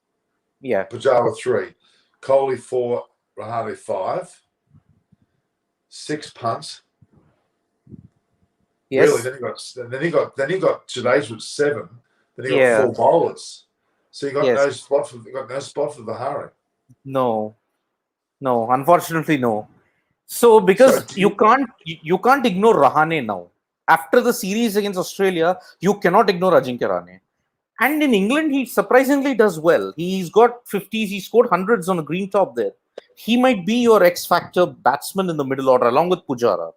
Yeah. Pujara 3, Kohli 4, Rahane 5, 6 punts. Yes. Really? Then he got Jadeja with 7. Then he got 4 bowlers. So you got no spot for Vihari. No, unfortunately no. So because you can't ignore Rahane now. After the series against Australia, you cannot ignore Ajinkya Rahane. And in England, he surprisingly does well. He's got 50s. He scored hundreds on a green top there. He might be your X-factor batsman in the middle order, along with Pujara,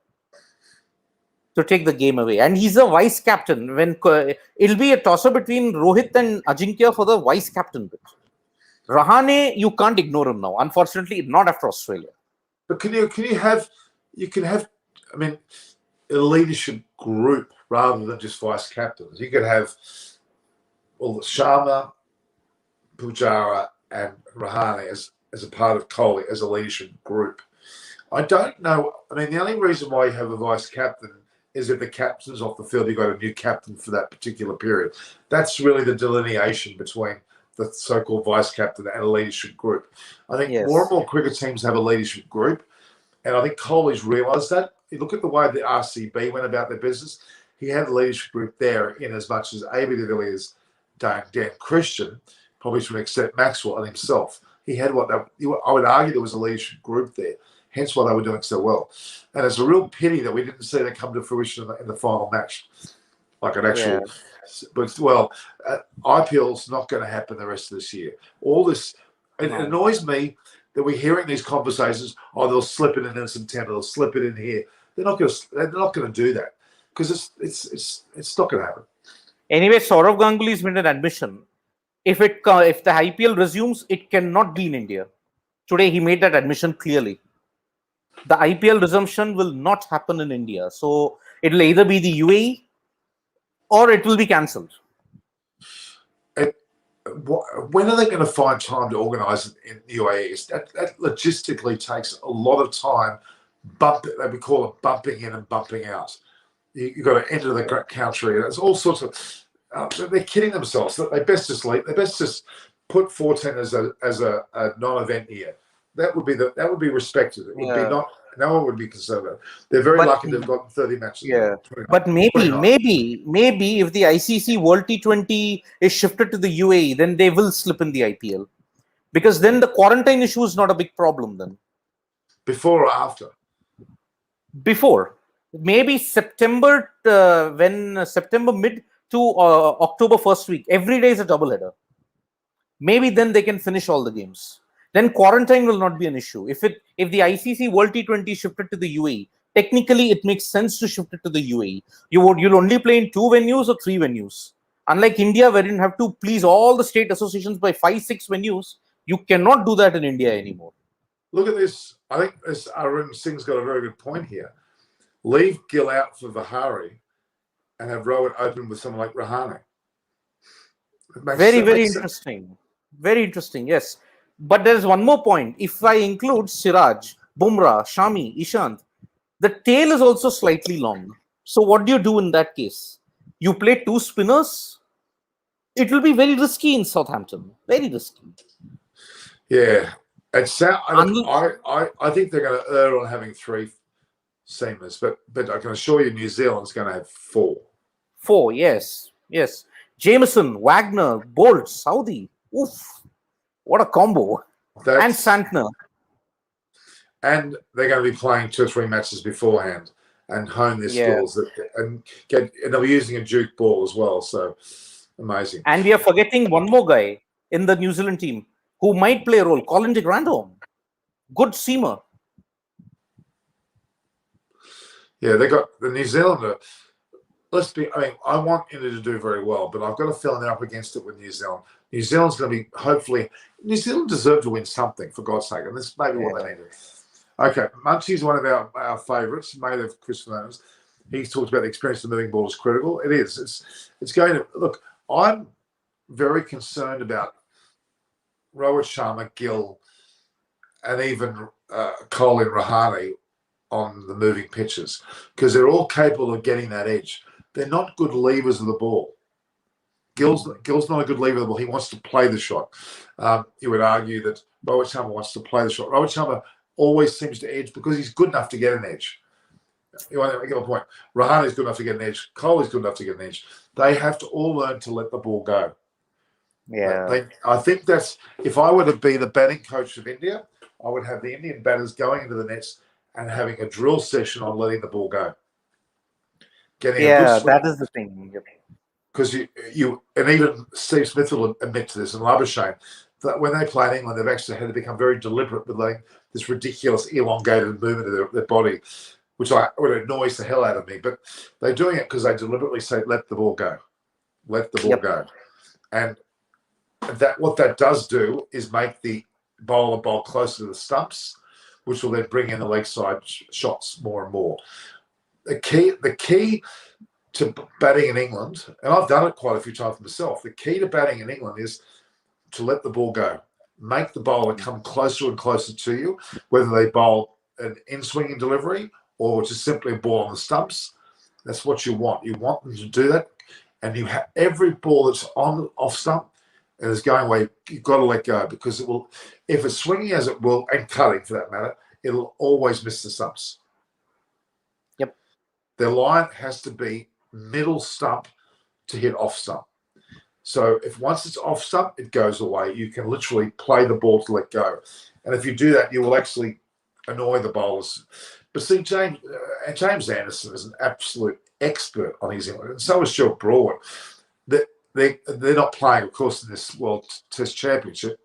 to take the game away. And he's a vice captain. It'll be a toss-up between Rohit and Ajinkya for the vice captain bit. Rahane, you can't ignore him now. Unfortunately, not after Australia. But can you have I mean, a leadership group rather than just vice captains. You could have Sharma, Pujara, and Rahane as a part of Kohli as a leadership group. I don't know. I mean, the only reason why you have a vice captain is if the captain's off the field, you've got a new captain for that particular period. That's really the delineation between the so-called vice captain and a leadership group. I think more and more cricket teams have a leadership group, and I think Kohli's realised that. You look at the way the RCB went about their business. He had a leadership group there in as much as AB de Villiers, Dan Christian, probably to an extent Maxwell and himself. He had I would argue there was a leadership group there, hence why they were doing so well. And it's a real pity that we didn't see that come to fruition in the final match, like an actual. But IPL's not going to happen the rest of this year. All this, it annoys me that we're hearing these conversations. Oh, they'll slip it in September. They'll slip it in here. They're not going to do that because it's not going to happen. Anyway, Saurav Ganguly's made an admission. If the IPL resumes, it cannot be in India. Today, he made that admission clearly. The IPL resumption will not happen in India. So it'll either be the UAE or it will be cancelled. When are they going to find time to organise it in the UAE? That logistically takes a lot of time. We call it bumping in and bumping out. You've got to enter the country. There's all sorts of. They're kidding themselves. They best just leave. They best just put 14 as a non-event year. That would be respected. It would be not. No one would be conservative. They're very lucky they've got 30 matches. Yeah, but maybe if the ICC World T20 is shifted to the UAE, then they will slip in the IPL, because then the quarantine issue is not a big problem then. Before or after? Before, maybe September, when September mid to October first week, every day is a doubleheader. Maybe then they can finish all the games. Then quarantine will not be an issue. If the ICC World T20 shifted to the UAE, technically it makes sense to shift it to the UAE. You'll only play in 2 venues or 3 venues. Unlike India, where you have to please all the state associations by 5-6 venues, you cannot do that in India anymore. Look at this. I think Arun Singh's got a very good point here. Leave Gill out for Vihari and have Rohit open with someone like Rahane. Very interesting. Very interesting, yes. But there's one more point. If I include Siraj, Bumrah, Shami, Ishant, the tail is also slightly long. So what do you do in that case? You play 2 spinners? It will be very risky in Southampton. Very risky. Yeah. I think they're going to err on having 3 seamers, but I can assure you New Zealand's going to have 4. 4, yes. Jameson, Wagner, Bolt, Saudi. Oof. What a combo. And Santner. And they're going to be playing 2 or 3 matches beforehand and hone their skills. And they'll be using a Duke ball as well. So, amazing. And we are forgetting one more guy in the New Zealand team who might play a role, Colin de Grandhomme. Good seamer. Yeah, they got the New Zealander. I want India to do very well, but I've got a feeling they're up against it with New Zealand. New Zealand's going to be, hopefully, New Zealand deserve to win something, for God's sake, and this may be what they need. Okay, Munchie's one of our favourites, mate of Chris Fernandez. He's talked about the experience of moving ball is critical. It is. It's going to, look, I'm very concerned about Rohit Sharma, Gill, and even Colin Rahane on the moving pitches, because they're all capable of getting that edge. They're not good levers of the ball. Gill's not a good lever of the ball. He wants to play the shot. You would argue that Rohit Sharma wants to play the shot. Rohit Sharma always seems to edge because he's good enough to get an edge. You want to get a point. Rahane is good enough to get an edge. Cole is good enough to get an edge. They have to all learn to let the ball go. Yeah. I think that's, if I were to be the batting coach of India, I would have the Indian batters going into the nets and having a drill session on letting the ball go. That is the thing. Because you and even Steve Smith will admit to this, and Labuschagne, that when they play in England, they've actually had to become very deliberate with letting this ridiculous elongated movement of their body, which annoys the hell out of me. But they're doing it because they deliberately say, let the ball go. Let the ball go. And what that does do is make the bowler bowl closer to the stumps, which will then bring in the leg side shots more and more. The key to batting in England, and I've done it quite a few times myself, the key to batting in England is to let the ball go. Make the bowler come closer and closer to you, whether they bowl an in-swinging delivery or just simply a ball on the stumps. That's what you want. You want them to do that. And you have every ball that's on off stump and is going away, you've got to let go, because it will, if it's swinging as it will, and cutting for that matter, it'll always miss the stumps. Yep. Their line has to be middle stump to hit off stump. So if once it's off stump, it goes away. You can literally play the ball to let go. And if you do that, you will actually annoy the bowlers. But see, James Anderson is an absolute expert on his England, and so is Stuart Broad. They're not playing, of course, in this World Test Championship,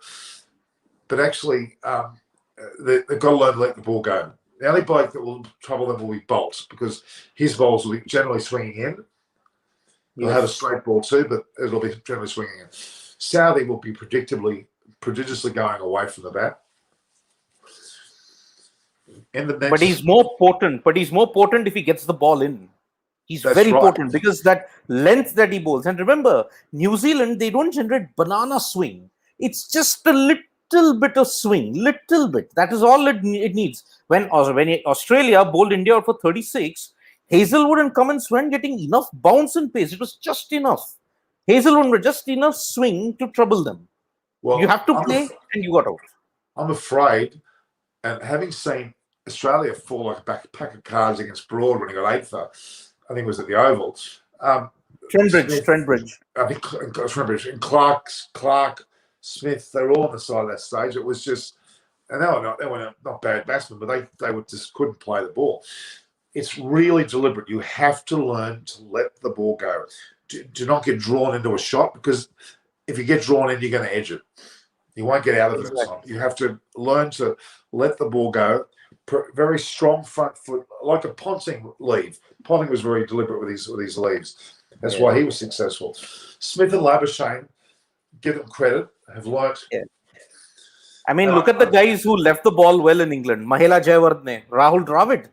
but actually they've got to learn to let the ball go. The only bloke that will trouble them will be Bolt, because his balls will be generally swinging in. He'll have a straight ball too, but it'll be generally swinging in. Saudi will be prodigiously going away from the bat. in the But next. he's more potent. But he's more potent if he gets the ball in. He's That's very right. potent because that length that he bowls. And remember, New Zealand, they don't generate banana swing. It's just a little bit of swing, little bit. That is all it needs. When Australia bowled India out for 36, Hazelwood and Cummins weren't getting enough bounce and pace. It was just enough. Hazelwood were just enough swing to trouble them. Well, You have to play, and you got out. I'm afraid, and having seen Australia fall like a pack of cards against Broad when he got 8 for, I think it was at the Oval. Trent Bridge. I think Trent and Clark, Smith, they were all on the side of that stage. It was just, and they were not bad batsmen, but they just couldn't play the ball. It's really deliberate. You have to learn to let the ball go. Do not get drawn into a shot, because if you get drawn in, you're going to edge it. You won't get out of it. Exactly. You have to learn to let the ball go. Very strong front foot, like a Ponting lead. Ponting was very deliberate with his leads. That's why he was successful. Smith and Labuschagne, give them credit, have learnt. Yeah. I mean, look at the guys who left the ball well in England. Mahela Jayawardene, Rahul Dravid.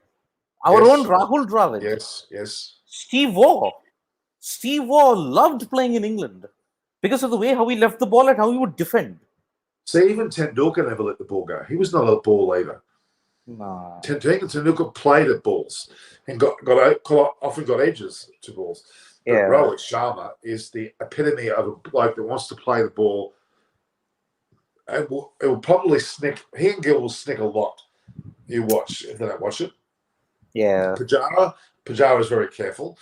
Our own Rahul Dravid. Yes. Steve Waugh. Steve Waugh loved playing in England because of the way how he left the ball and how he would defend. See, even Tendulkar never let the ball go. He was not a ball leader. Nah. Tendulkar played at balls and often got edges to balls. But Rohit Sharma is the epitome of a bloke that wants to play the ball. And it will probably snick. He and Gill will snick a lot. You watch if they don't watch it. Yeah. Pujara is very careful.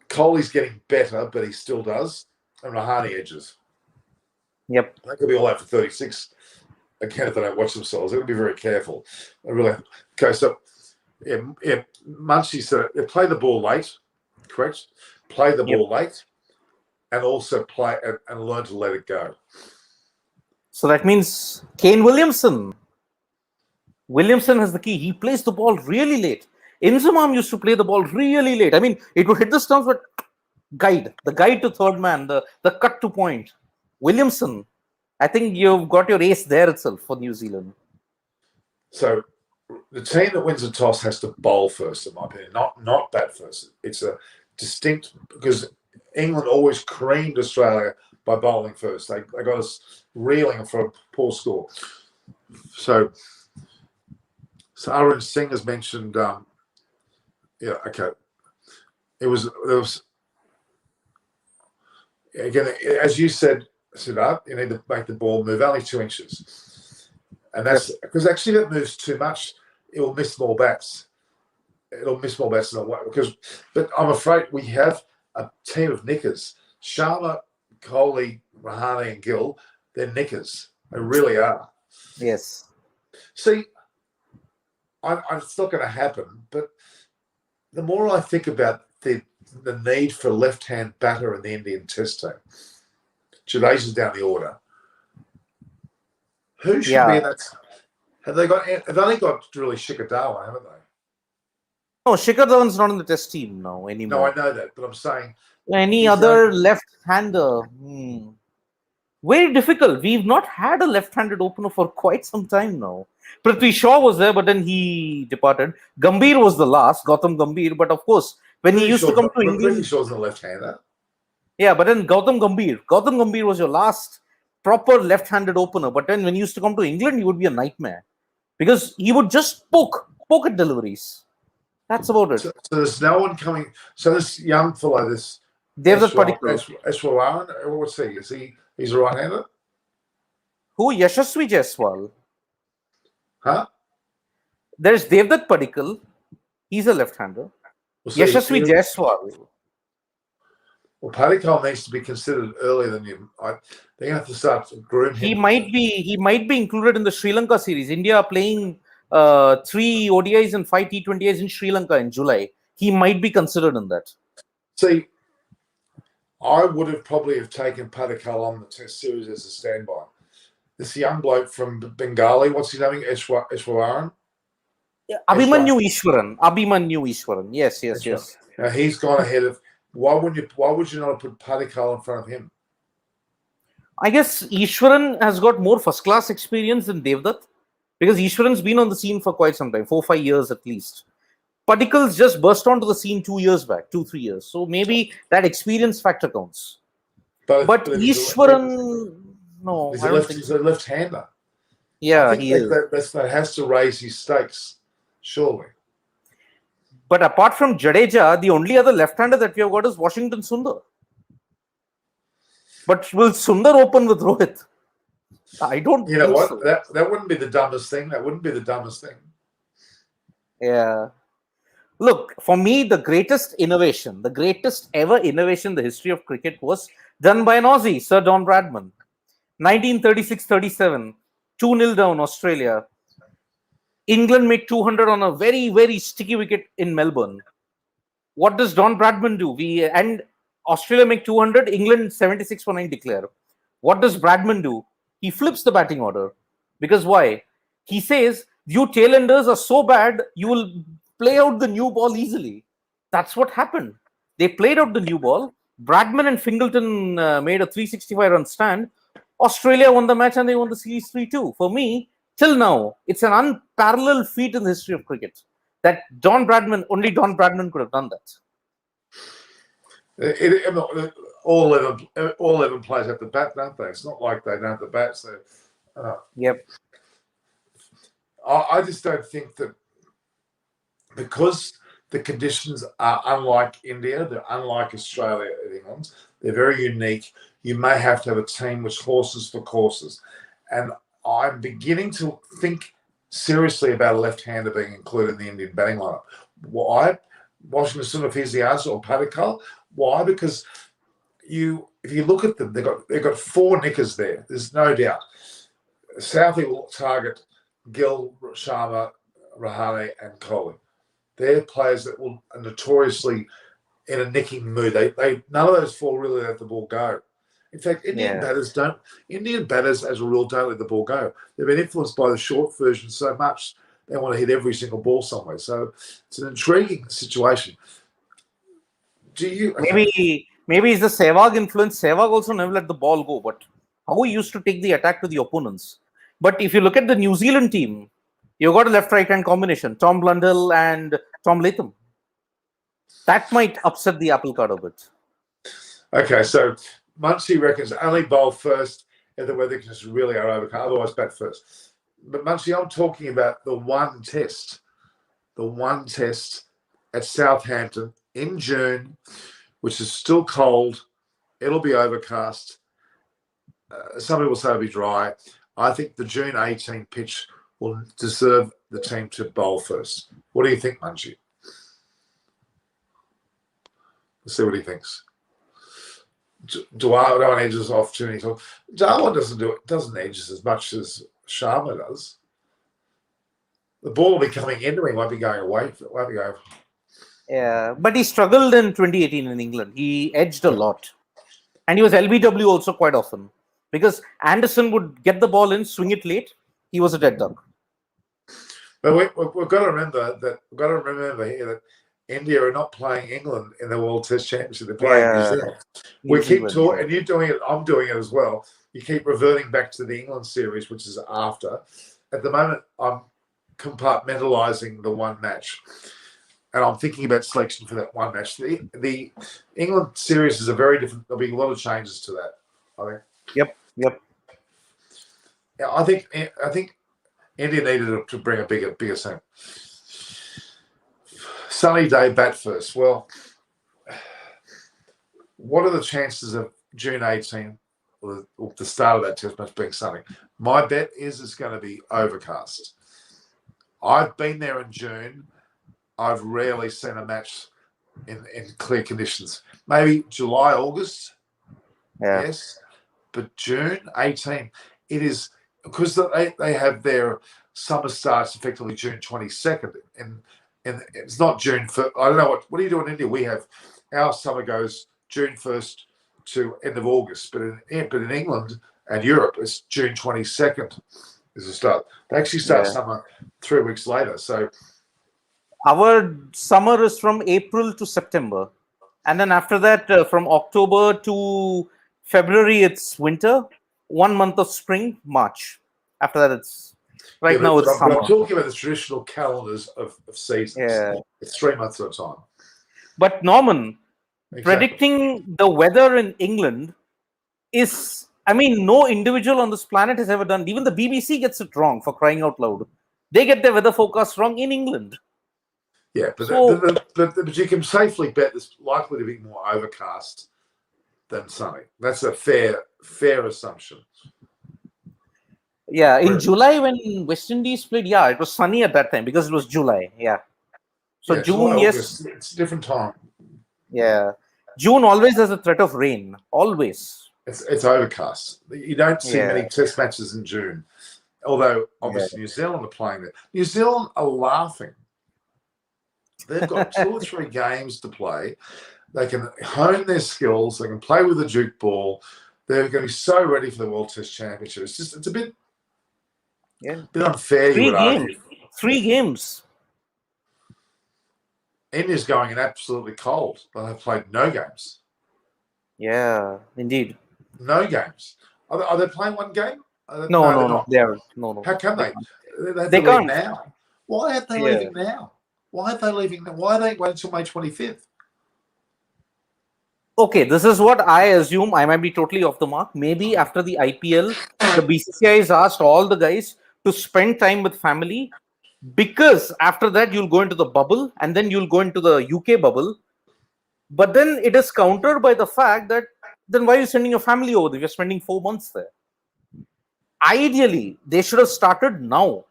Kohli's getting better, but he still does. And Rahane edges. Yep. They could be all out for 36 again if they don't watch themselves. They've got to be very careful. Okay, so Munchie said they play the ball late, correct? Play the ball late, and also play and learn to let it go. So that means Kane Williamson. Williamson has the key. He plays the ball really late. Inzamam used to play the ball really late. I mean, it would hit the stumps, but the guide to third man, the cut to point. Williamson, I think you've got your ace there itself for New Zealand. So the team that wins the toss has to bowl first, in my opinion, not bat first. It's a distinct, because England always creamed Australia by bowling first. They got us reeling for a poor score. So Arun Singh has mentioned, okay. There was again, as you said, Siddharth, you need to make the ball move only 2 inches. And that's because actually that moves too much, it will miss more bats. It'll miss more bats than but I'm afraid we have a team of knickers. Sharma, Kohli, Rahane and Gill, they're knickers. They really are. Yes. See, it's not going to happen, but the more I think about the need for a left-hand batter in the Indian Test team, Jadesha's down the order. Who should be in that? Have they only got really Shikhar Dhawan, haven't they? No, Shikhar Dhawan's not in the Test team now anymore. No, I know that, but I'm saying any other left-hander. Very difficult. We've not had a left-handed opener for quite some time now. Prithvi Shaw was there, but then he departed. Gambhir was the last, Gautam Gambhir. But of course, when he used to come to England, Prithvi Shaw's a left-hander. Yeah, but then Gautam Gambhir was your last proper left-handed opener. But then when he used to come to England, he would be a nightmare because he would just poke at deliveries. That's about it. So there's no one coming. So this young fellow, this Devdutt Padikkal. Easwaran, what's he? He's a right-hander? Who? Yashasvi Jaiswal. Huh? There's Devdutt Padikkal. He's a left-hander. Yashasvi Jaiswal. Well, Padikkal needs to be considered earlier than him. They're going to have to start to groom him. He might be included in the Sri Lanka series. India are playing 3 ODIs and 5 T20Is in Sri Lanka in July. He might be considered in that. See, I would have probably taken Padikkal on the Test series as a standby. This young bloke from Bengali, what's his name? Easwaran? Abhimanyu Easwaran. Yes. Now he's gone ahead of. Why would you not have put Padikkal in front of him? I guess Easwaran has got more first-class experience than Devdutt. because Easwaran's been on the scene for quite some time, 4-5 years at least. Padikals just burst onto the scene 2 years back, 2-3 years. So maybe that experience factor counts. But Easwaran, no, I don't think he's a left-hander. Yeah, I think he is. that has to raise his stakes, surely. But apart from Jadeja, the only other left-hander that we have got is Washington Sundar. But will Sundar open with Rohit? I don't. You know what? So. That wouldn't be the dumbest thing. That wouldn't be the dumbest thing. Yeah. Look, for me, the greatest innovation, the greatest ever innovation in the history of cricket was done by an Aussie, Sir Don Bradman. 1936-37, 2-0 down Australia. England make 200 on a very, very sticky wicket in Melbourne. What does Don Bradman do? And Australia make 200, England 76 for 9 declare. What does Bradman do? He flips the batting order. Because why? He says, you tailenders are so bad, you will play out the new ball easily. That's what happened. They played out the new ball. Bradman and Fingleton made a 365-run stand. Australia won the match and they won the series 3-2. For me, till now, it's an unparalleled feat in the history of cricket that only Don Bradman could have done that. All 11 players have the bat, don't they? It's not like they don't have the bat. So, yep. I just don't think that because the conditions are unlike India, they're unlike Australia and England, they're very unique. You may have to have a team which horses for courses. And I'm beginning to think seriously about a left-hander being included in the Indian batting lineup. Why? Washington Sundar, if he's the answer, or Padikal. Why? Because if you look at them, they've got 4 nickers there. There's no doubt. Southey will target Gill, Sharma, Rahane, and Kohli. They're players that are notoriously in a nicking mood. They none of those 4 really let the ball go. In fact, Indian batters as a rule don't let the ball go. They've been influenced by the short version so much they want to hit every single ball somewhere. So it's an intriguing situation. Maybe it's the Sehwag influence. Sehwag also never let the ball go, but how he used to take the attack to the opponents. But if you look at the New Zealand team, you've got a left-right hand combination, Tom Blundell and Tom Latham. That might upset the apple cart a bit. Okay, so Munchie reckons only bowl first if the weather conditions really are overcome, otherwise bat first. But Munchie, I'm talking about the one test at Southampton in June, which is still cold. It'll be overcast. Some people say it'll be dry. I think the June 18 pitch will deserve the team to bowl first. What do you think, Munchie? Let's see what he thinks. Darwin edges off too many times. Darwin doesn't edge as much as Sharma does. The ball will be coming into him, won't be going away. Won't be going. Yeah, but he struggled in 2018 in England. He edged a lot. And he was LBW also quite often. Because Anderson would get the ball in, swing it late. He was a dead duck. But we've got to remember here that India are not playing England in the World Test Championship. They're playing New Zealand. We keep talking, and you're doing it. I'm doing it as well. You keep reverting back to the England series, which is after. At the moment, I'm compartmentalizing the one match, and I'm thinking about selection for that one match. The England series is a very different. There'll be a lot of changes to that, I think. Yep. Yeah, I think India needed to bring a bigger team. Sunny day, bat first. Well, what are the chances of June 18, or the start of that test match being sunny? My bet is it's going to be overcast. I've been there in June. I've rarely seen a match in clear conditions. Maybe July, August. Yeah. Yes. But June 18, it is because they have their summer starts effectively June 22nd. And it's not June 1st. I don't know what do you do in India? We have our summer goes June 1st to end of August. But in England and Europe, it's June 22nd is the start. They actually start summer 3 weeks later. So our summer is from April to September. And then after that, from October to February, it's winter. 1 month of spring, March. After that, it's... Right now it's but summer. I'm talking about the traditional calendars of seasons. Yeah. It's 3 months at a time. But Norman, Exactly. predicting the weather in England is, I mean, no individual on this planet has ever done. Even the BBC gets it wrong, for crying out loud. They get their weather forecast wrong in England. Yeah, but, So, but you can safely bet there's likely to be more overcast than sunny. That's a fair assumption. yeah, in July when West Indies played, yeah, it was sunny at that time because it was July. Yeah. So Yeah, June, July, yes. August, it's a different time. Yeah. June always has a threat of rain. Always. It's overcast. You don't see many test matches in June. Although, obviously, New Zealand are playing there. New Zealand are laughing. They've got 2 or 3 games to play. They can hone their skills. They can play with a juke ball. They're going to be so ready for the World Test Championship. It's a bit unfair, you would argue. 3 games. India's going in absolutely cold. They've played no games. Yeah, indeed. No games. Are they playing 1 game? No, they're not. They are. No. How can they? They can't. Leave now. Why aren't they leaving now? Why aren't they leaving now? Why are they waiting until May 25th? Okay, this is what I assume. I might be totally off the mark. Maybe after the IPL, the BCCI has asked all the guys to spend time with family, because after that you'll go into the bubble and then you'll go into the UK bubble. But then it is countered by the fact that then why are you sending your family over there? You're spending 4 months there. Ideally, they should have started now.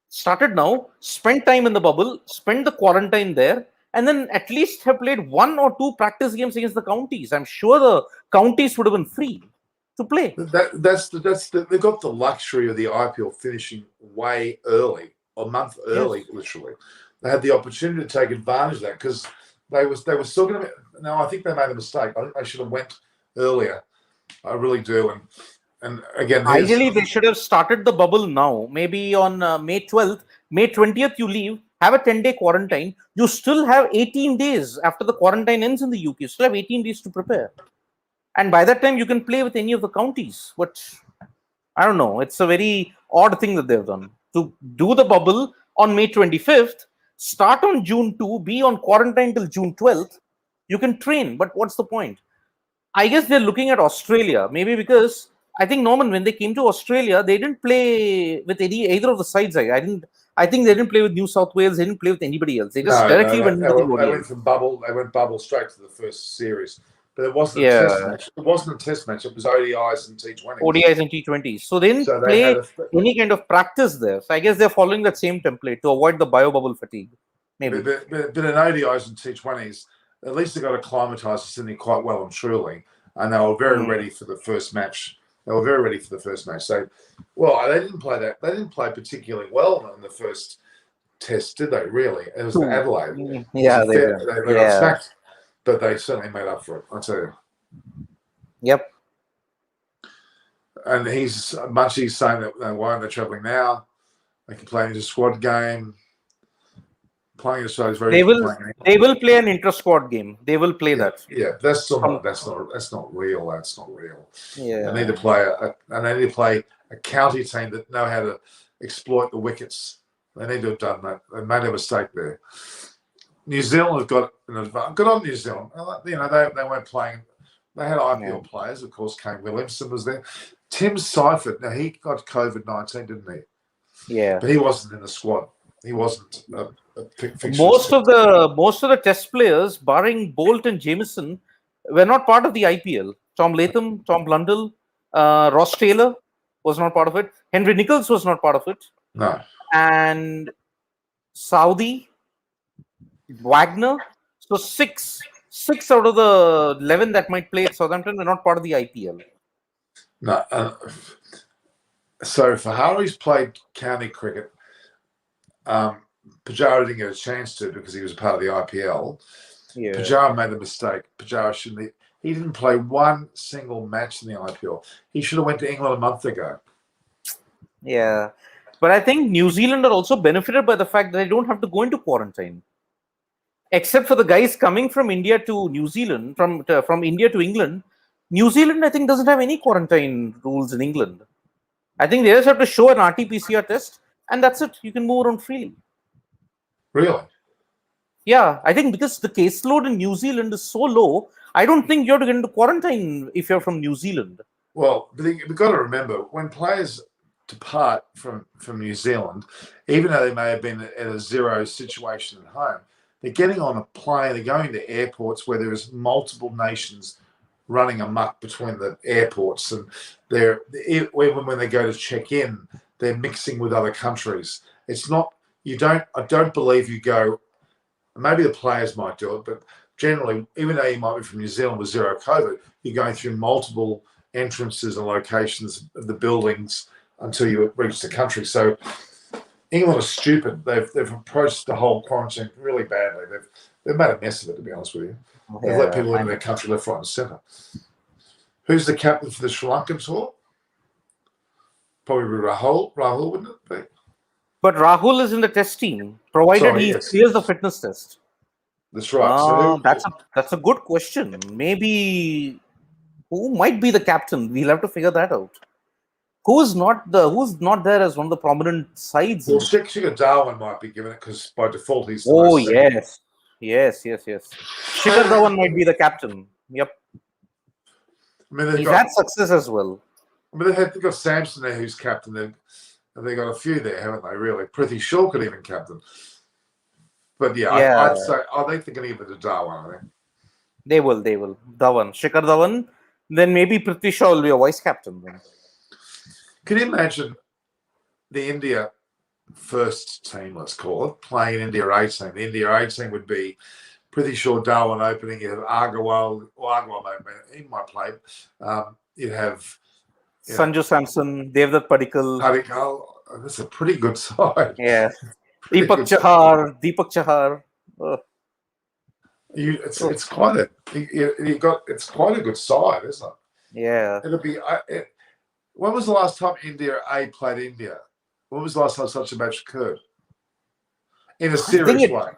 Spend time in the bubble, spend the quarantine there, and then at least have played 1 or 2 practice games against the counties. I'm sure the counties would have been free to play. They've got the luxury of the IPL finishing way early, a month early, literally. They had the opportunity to take advantage of that because they were still going to. No, I think they made a mistake. I think they should have went earlier. I really do. And again, ideally they should have started the bubble now. Maybe on May 12th, May 20th, you leave. Have a 10-day quarantine. You still have 18 days after the quarantine ends in the UK. You still have 18 days to prepare. And by that time, you can play with any of the counties. But I don't know. It's a very odd thing that they've done. To do the bubble on May 25th, start on June 2, be on quarantine till June 12th. You can train. But what's the point? I guess they're looking at Australia. Maybe because I think, Norman, when they came to Australia, they didn't play with either of the sides. I think they didn't play with New South Wales. They didn't play with anybody else. They just directly went into the ODI. They went from bubble. They went bubble straight to the first series. But it wasn't a test match. It wasn't a test match. It was ODIs and T20s. ODIs and T20s. So they didn't play any kind of practice there. So I guess they're following that same template to avoid the bio-bubble fatigue. Maybe. But in ODIs and T20s, at least they got acclimatised to Sydney quite well and truly. And they were very ready for the first match. So, well, they didn't play that. They didn't play particularly well in the first test, did they? Really? It was Adelaide. Yeah, they got smacked, but they certainly made up for it. I tell you. Yep. And he's saying that why aren't they travelling now? They can play in a squad game. Playing Australia is very. They will play an intra-squad game. They will play that. Yeah, that's not real. That's not real. Yeah. They need to play a county team that know how to exploit the wickets. They need to have done that. They made a mistake there. New Zealand have got an advantage. Good on New Zealand. You know, they weren't playing. They had IPL players, of course. Kane Williamson was there. Tim Seifert. Now he got COVID-19, didn't he? Yeah. But he wasn't in the squad. He wasn't. Most of the test players, barring Bolt and Jameson, were not part of the IPL. Tom Latham, Tom Blundell, Ross Taylor was not part of it. Henry Nichols was not part of it. No. And Saudi, Wagner. So six out of the 11 that might play at Southampton were not part of the IPL. No. So Fahari's played county cricket. Pujara didn't get a chance to because he was a part of the IPL. Yeah. Pujara made a mistake. Pujara shouldn't. He didn't play one single match in the IPL. He should have went to England a month ago. Yeah, but I think New Zealand are also benefited by the fact that they don't have to go into quarantine, except for the guys coming from India to New Zealand, from India to England. New Zealand, I think, doesn't have any quarantine rules in England. I think they just have to show an RT-PCR test, and that's it. You can move around freely. Really? Yeah, I think because the caseload in New Zealand is so low, I don't think you have to get into quarantine if you're from New Zealand. Well, we've got to remember when players depart from New Zealand, even though they may have been at a zero situation at home, they're getting on a plane, they're going to airports where there is multiple nations running amok between the airports, and they're even when they go to check in, they're mixing with other countries. It's not I don't believe you go. Maybe the players might do it, but generally, even though you might be from New Zealand with zero COVID, you're going through multiple entrances and locations of the buildings until you reach the country. So England is stupid. They've approached the whole quarantine really badly. They've made a mess of it, to be honest with you. They've let people into their country left, right, and centre. Who's the captain for the Sri Lankan tour? Probably Rahul. Rahul, wouldn't it be? But Rahul is in the test team, provided he clears the fitness test. That's right. That's a good question. Maybe who might be the captain? We'll have to figure that out. Who's not there as one of the prominent sides? Well, Shikhar Dhawan might be given it because by default he's. Yes. Shikhar Dhawan might be the captain. Yep. I mean, he's had success as well. I mean, they've got Samson there who's captain. They've got a few there, haven't they? Really, Prithvi Shaw could even captain. But I'd say they're going to give it to Dhawan. I think they will. Dhawan, Shikhar Dhawan. Then maybe Prithvi Shaw will be a vice captain. Then. Can you imagine the India first team, let's call it, playing India A team? The India A team would be Prithvi Shaw, Dhawan opening. You'd have Agarwal, he might play. You'd have Sanju Samson, Devdutt Padikkal. That's a pretty good side. Yeah. Deepak Chahar. Oh. It's quite a good side, isn't it? Yeah. It'll be. When was the last time India A played India? When was the last time such a match occurred? In a serious way.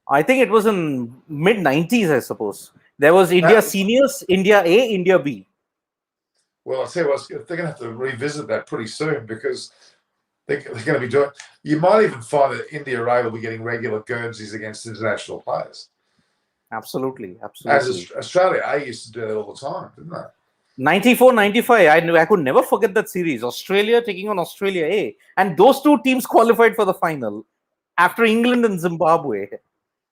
I think it was in mid-90s, I suppose. There was India Seniors, India A, India B. Well, I'll tell you what, they're going to have to revisit that pretty soon because they're going to be doing. You might even find that India A will be getting regular Guernseys against international players. Absolutely. As Australia A used to do that all the time, didn't they? 94, 95, I could never forget that series. Australia taking on Australia A. And those two teams qualified for the final after England and Zimbabwe.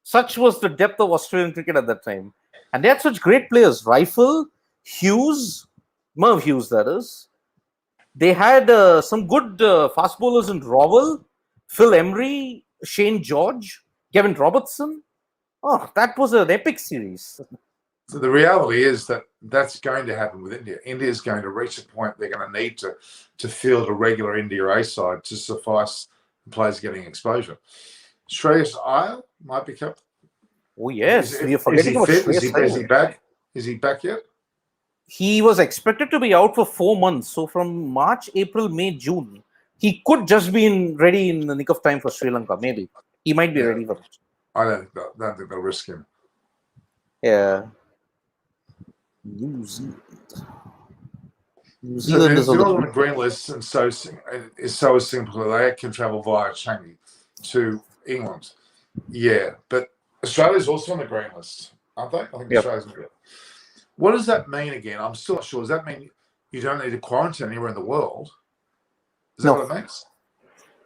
Such was the depth of Australian cricket at that time. And they had such great players. Rifle, Merv Hughes, that is. They had some good fast bowlers in Rowell, Phil Emery, Shane George, Kevin Robertson. Oh, that was an epic series. So the reality is that that's going to happen with India. India is going to reach a point they're going to need to field a regular India A side to suffice the players getting exposure. Shreyas Iyer might be captain. Oh yes, we're forgetting about Shreyas Iyer. Is he back? Is he back yet? He was expected to be out for 4 months. So from March, April, May, June, he could just be ready in the nick of time for Sri Lanka. Maybe he might be ready for it. I don't think they'll risk him. Yeah. New Zealand is on the green list, and so is Singapore. They can travel via Changi to England. Yeah, but Australia's also on the green list, aren't they? I think Australia's on the green. What does that mean again? I'm still not sure. Does that mean you don't need to quarantine anywhere in the world? Is that what it means?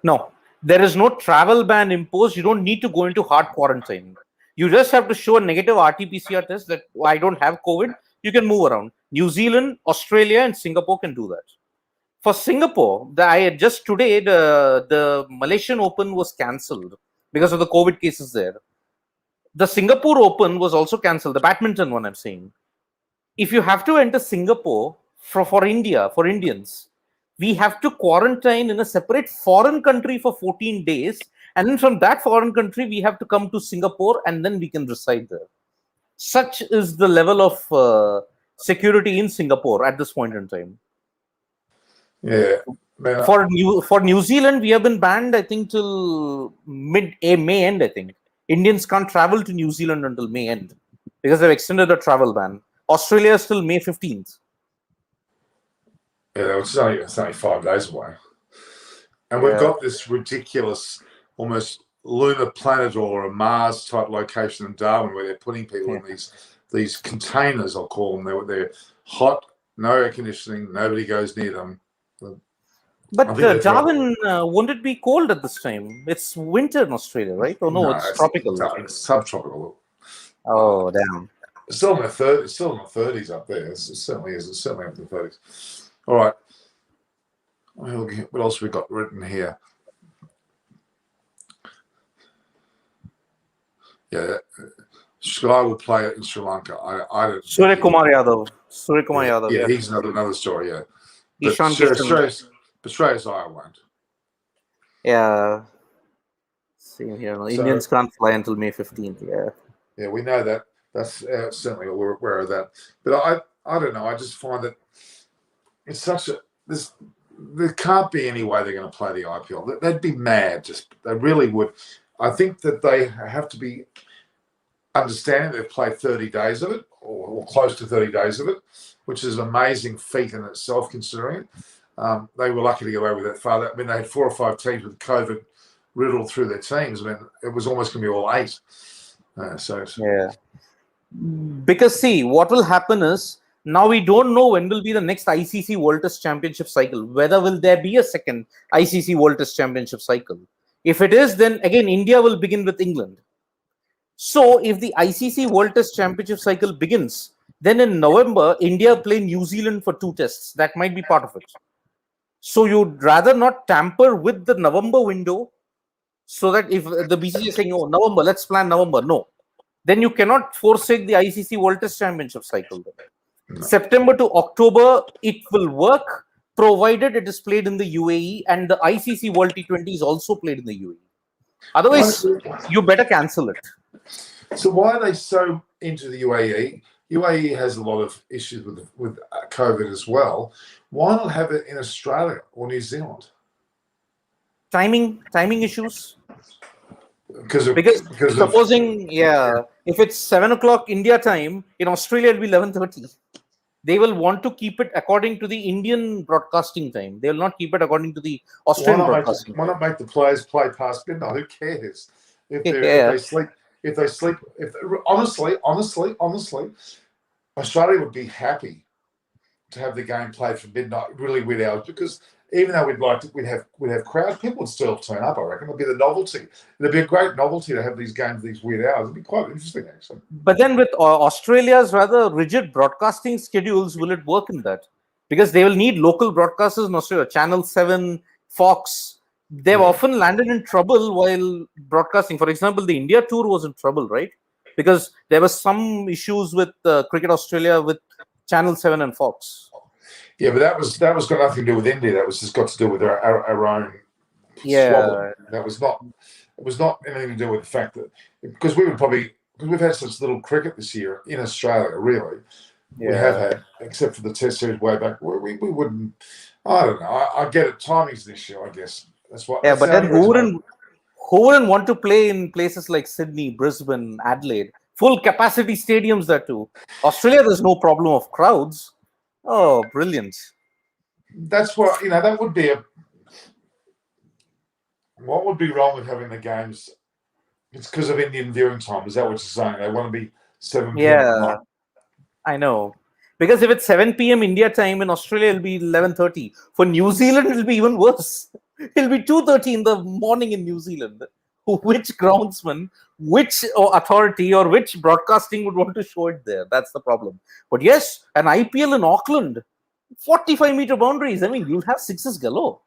No. There is no travel ban imposed. You don't need to go into hard quarantine. You just have to show a negative RT-PCR test that I don't have COVID. You can move around. New Zealand, Australia, and Singapore can do that. For Singapore, just today, the Malaysian Open was cancelled because of the COVID cases there. The Singapore Open was also cancelled, the badminton one I'm saying. If you have to enter Singapore for Indians, we have to quarantine in a separate foreign country for 14 days. And then from that foreign country, we have to come to Singapore and then we can reside there. Such is the level of security in Singapore at this point in time. Yeah. For New Zealand, we have been banned, I think, till May end, I think. Indians can't travel to New Zealand until May end because they've extended the travel ban. Australia is till May 15th. Yeah, it's only 5 days away. And we've Yeah. got this ridiculous, almost lunar planet or a Mars type location in Darwin where they're putting people in these containers, I'll call them. They're hot, no air conditioning, nobody goes near them. But Darwin, won't it be cold at this time? It's winter in Australia, right? Oh no, it's tropical. It's subtropical. Oh damn! It's still in the 30s. It's still in the 30s up there. It certainly is. It's certainly up in the 30s. All right. What else have we got written here? Yeah, Sky will play it in Sri Lanka. I don't. Surya Kumar Yadav. Yeah, he's another story. Yeah, but Ishan Kishan. Shreyas Iyer won't. Yeah. Same here. No, Indians can't fly until May 15th. Yeah. Yeah, we know that. That's certainly we're aware of that. But I don't know. I just find that it's such a there can't be any way they're going to play the IPL. They'd be mad. They really would. I think that they have to be understanding they've played 30 days of it or close to 30 days of it, which is an amazing feat in itself considering it. They were lucky to get away with that far. I mean, they had 4 or 5 teams with COVID riddled through their teams. I mean, it was almost going to be all 8. Yeah. Because see, what will happen is now we don't know when will be the next ICC World Test Championship cycle. Whether will there be a second ICC World Test Championship cycle? If it is, then again India will begin with England. So if the ICC World Test Championship cycle begins, then in November India play New Zealand for 2 tests. That might be part of it. So you'd rather not tamper with the November window, so that if the BCCI is saying, "Oh, November, let's plan November," no, then you cannot forsake the ICC World Test Championship cycle. No. September to October, it will work, provided it is played in the UAE and the ICC World T20 is also played in the UAE. Otherwise, you better cancel it. So why are they so into the UAE? UAE has a lot of issues with COVID as well. Why not have it in Australia or New Zealand? Timing issues. Because supposing, if it's 7 o'clock India time, in Australia it'll be 11:30. They will want to keep it according to the Indian broadcasting time. They will not keep it according to the Australian broadcasting. Why not make the players play past midnight? Who cares if they sleep? Honestly, Australia would be happy to have the game played from midnight, really weird hours, because even though we'd have crowds, people would still turn up. I reckon it'd be the novelty. It'd be a great novelty to have these games, these weird hours. It'd be quite interesting, actually. But then with Australia's rather rigid broadcasting schedules, will it work in that? Because they will need local broadcasters in Australia. Channel 7, Fox. They've often landed in trouble while broadcasting. For example, the India tour was in trouble, right? Because there were some issues with Cricket Australia with Channel 7 and Fox. Yeah, but that was got nothing to do with India. That was just got to do with our own. Yeah, that was not. It was not anything to do with the fact that because we've had such little cricket this year in Australia. Really, we have had, except for the Test series way back. We wouldn't. I don't know. I get it. Timing's an issue, I guess. That's what. Yeah, but then who wouldn't want to play in places like Sydney, Brisbane, Adelaide, full capacity stadiums there too? Australia, there's no problem of crowds. Oh, brilliant. That's what, that would be what would be wrong with having the games? It's because of Indian viewing time. Is that what you're saying? They want to be 7 p.m. Yeah, I know. Because if it's 7 p.m. India time, in Australia, it'll be 11:30. For New Zealand, it'll be even worse. It'll be 2:30 in the morning in New Zealand. Which groundsman, which authority or which broadcasting would want to show it there? That's the problem. But yes, an IPL in Auckland, 45-meter boundaries. I mean, you'll have sixes galore.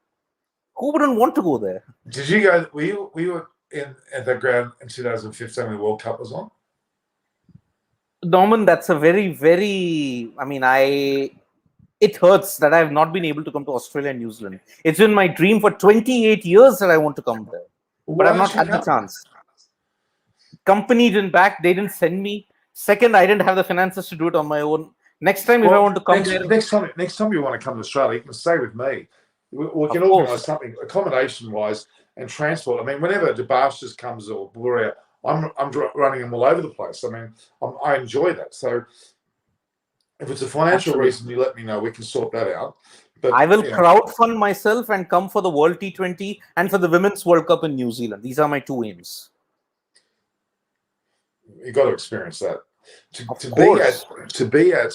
Who wouldn't want to go there? Did you go? We were at the ground in 2015 when the World Cup was on? Norman, that's a very, very. I mean, it hurts that I have not been able to come to Australia and New Zealand. It's been my dream for 28 years that I want to come there. But I've not had the chance. Company didn't back. They didn't send me. Second, I didn't have the finances to do it on my own. Next time, if I want to come there. Next time you want to come to Australia, you can stay with me. We can organise something accommodation-wise and transport. I mean, whenever Debashis comes or Buria, I'm running them all over the place. I mean, I enjoy that. So if it's a financial reason, you let me know. We can sort that out. But I will crowdfund myself and come for the World T20 and for the Women's World Cup in New Zealand. These are my two aims. You got to experience that. Of To course. be at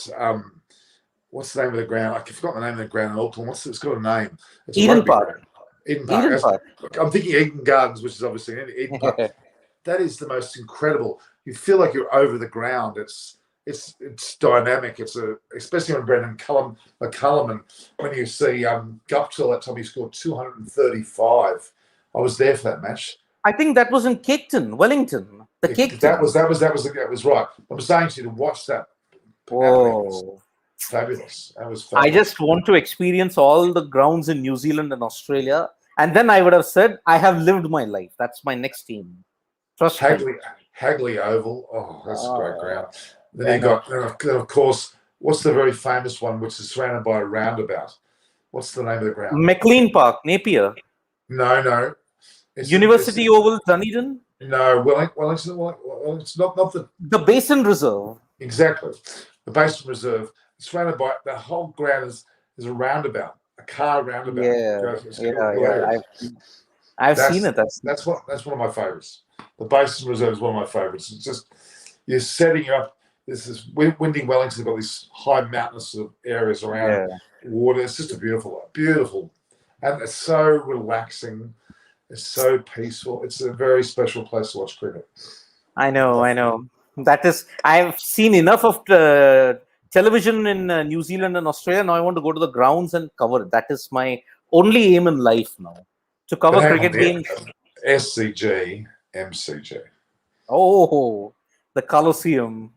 what's the name of the ground? I forgot the name of the ground in Auckland. It's got a name. It's a Eden rugby Park. ground. Eden Park. Eden Park. I'm thinking Eden Gardens, which is obviously Eden Park. That is the most incredible. You feel like you're over the ground. It's dynamic. Especially when Brendan McCullum, and when you see Guptill that time he scored 235. I was there for that match. I think that was in Cape Town, Wellington. Cape Town. That was right. I'm saying to you to watch that. Oh, fabulous! That was. Fabulous. I just want to experience all the grounds in New Zealand and Australia, and then I would have said I have lived my life. That's my next team. Trust me. Hagley Oval. Oh, that's a great ground. Then of course, what's the very famous one, which is surrounded by a roundabout? What's the name of the ground? McLean Park, Napier. No. University Oval, Dunedin. No, Wellington. It's not the Basin Reserve. Exactly, the Basin Reserve. It's surrounded by the whole ground is a roundabout, a car roundabout. Yeah. I've seen it. That's one of my favorites. The Basin Reserve is one of my favorites. It's just you're setting up. This is windy Wellington's got these high mountainous sort of areas around water. It's just beautiful, and it's so relaxing. It's so peaceful. It's a very special place to watch cricket. I know. That is, I've seen enough of television in New Zealand and Australia. Now I want to go to the grounds and cover it. That is my only aim in life now, to cover cricket games. SCG, MCG. Oh, the Colosseum.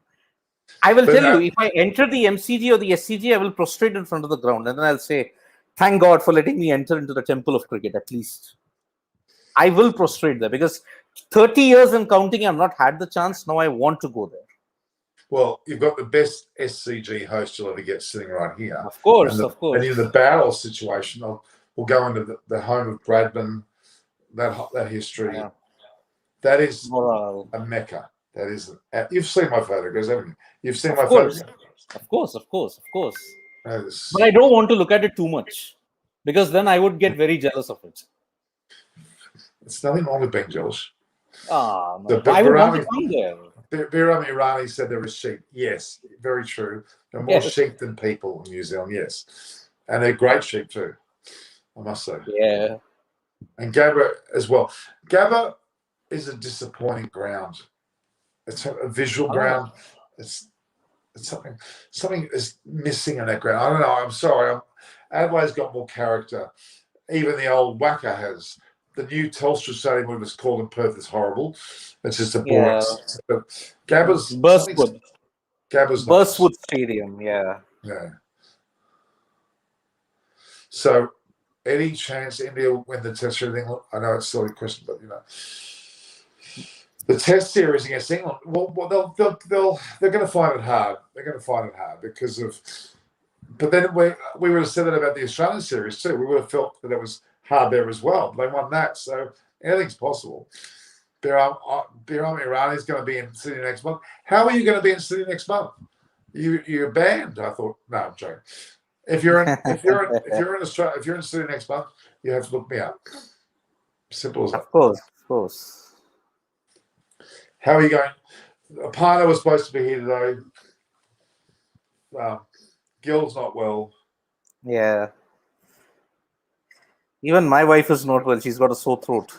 I will tell you, if I enter the MCG or the SCG, I will prostrate in front of the ground. And then I'll say, thank God for letting me enter into the temple of cricket, at least. I will prostrate there because 30 years and counting, I've not had the chance. Now I want to go there. Well, you've got the best SCG host you'll ever get sitting right here. Of course. And in the barrel situation, we'll go into the home of Bradman, that history. Yeah. That is a mecca. That is. You've seen my photographs, haven't you? You've seen my photographs. Of course. But I don't want to look at it too much because then I would get very jealous of it. There's nothing wrong with being jealous. No. I would want to come there. Biram Irani said there are sheep. Yes, very true. There are more sheep than people in New Zealand, yes. And they're great sheep too, I must say. Yeah. And Gabba as well. Gabba is a disappointing ground. It's a visual ground. It's something is missing in that ground. I don't know. I'm sorry. Adelaide's got more character. Even the old Wacker has. The new Telstra Stadium, what it was called in Perth, is horrible. It's just a boring. Gabba's Burstwood Stadium, Yeah. So, any chance India will win the Test series? I know it's a silly question, but the Test series against England. Well, they're going to find it hard. They're going to find it hard because of. But then we would have said that about the Australian series too. We would have felt that it was hard there as well. They won that, so anything's possible. Biram Irani is going to be in Sydney next month. How are you going to be in Sydney next month? You're banned. I thought. No, I'm joking. If you're in Australia, if you're in Sydney next month, you have to look me up. Simple as that. Of course. How are you going? Apana was supposed to be here today. Gil's not well. Yeah. Even my wife is not well. She's got a sore throat.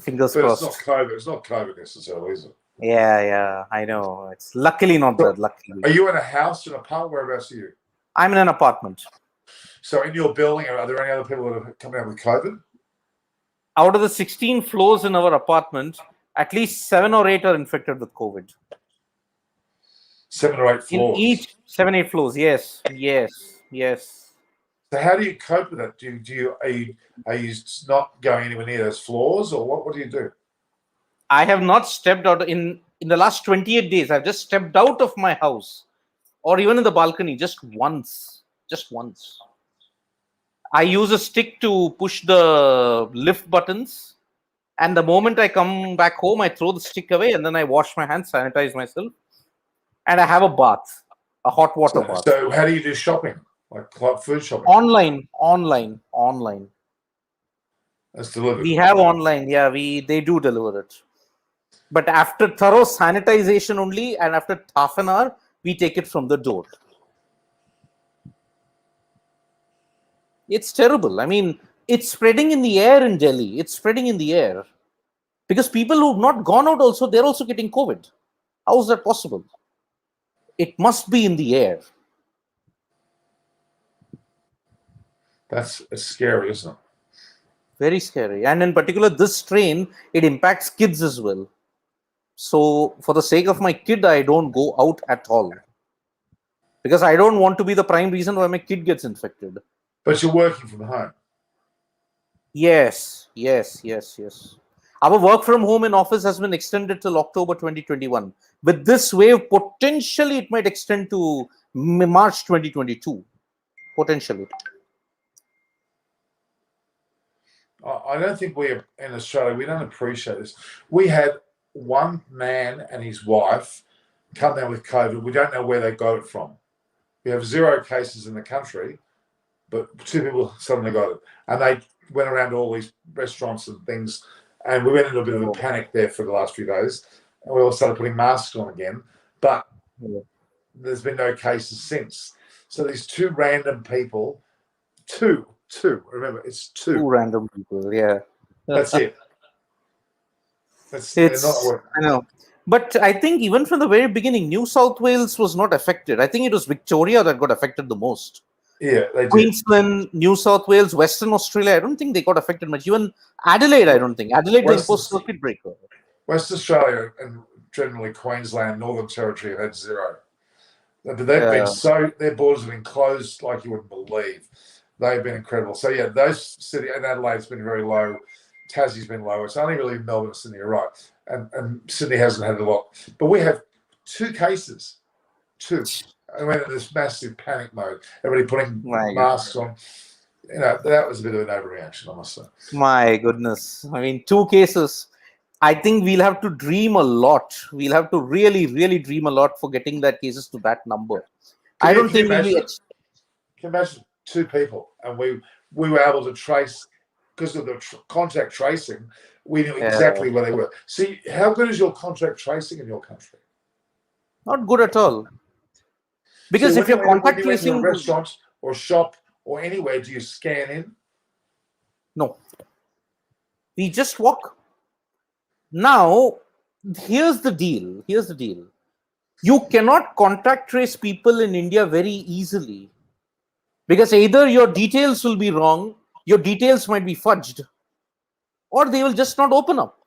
Fingers crossed. It's not COVID necessarily, is it? Yeah. I know. It's luckily not that. Luckily. Are you in a house, in an apartment? Whereabouts are you? I'm in an apartment. So in your building, are there any other people that have come out with COVID? Out of the 16 floors in our apartment, at least 7 or 8 are infected with COVID. 7 or 8 floors? In each 7, 8 floors, yes. So how do you cope with that? Are you not going anywhere near those floors, or what do you do? I have not stepped out in the last 28 days. I've just stepped out of my house or even in the balcony just once. I use a stick to push the lift buttons, and the moment I come back home, I throw the stick away and then I wash my hands, sanitize myself, and I have a bath, a hot water bath. So how do you do shopping? like food shopping? Online. That's delivered. We have online. Yeah, they do deliver it. But after thorough sanitization only, and after half an hour, we take it from the door. It's terrible. I mean, it's spreading in the air in Delhi. It's spreading in the air. Because people who've not gone out also, they're also getting COVID. How is that possible? It must be in the air. It's scary, isn't it? Very scary. And in particular, this strain, it impacts kids as well. So for the sake of my kid, I don't go out at all. Because I don't want to be the prime reason why my kid gets infected. But you're working from home. Yes. Our work from home in office has been extended till October 2021. With this wave, potentially it might extend to March 2022. Potentially. I don't think we in Australia, we don't appreciate this. We had one man and his wife come down with COVID. We don't know where they got it from. We have 0 cases in the country, but 2 people suddenly got it. And they went around to all these restaurants and things, and we went into a bit of a panic there for the last few days. And we all started putting masks on again. But there's been no cases since. So these 2 random people, two, remember, it's 2. 2 random people, yeah. That's it. I know. But I think even from the very beginning, New South Wales was not affected. I think it was Victoria that got affected the most. Yeah, they did. Queensland, New South Wales, Western Australia, I don't think they got affected much. Even Adelaide, I don't think. Adelaide, they imposed circuit breaker. West Australia and generally Queensland, Northern Territory have had 0. But they've been their borders have been closed like you wouldn't believe. They've been incredible. So yeah, those cities, and Adelaide's been very low. Tassie's been low. It's only really Melbourne and Sydney are right. And Sydney hasn't had a lot. But we have 2 cases. 2. I went into this massive panic mode. Everybody putting masks on. You know, that was a bit of an overreaction, I must say. My goodness. I mean, 2 cases. I think we'll have to dream a lot. We'll have to really, really dream a lot for getting that cases to that number. I don't think we'll be... Can you imagine 2 people and we were able to trace, because of the contact tracing, we knew exactly where they were. See, how good is your contact tracing in your country? Not good at all. Because if you're contact tracing... in a restaurant or shop or anywhere, do you scan in? No. We just walk. Now, here's the deal. You cannot contact trace people in India very easily. Because either your details will be wrong, your details might be fudged, or they will just not open up.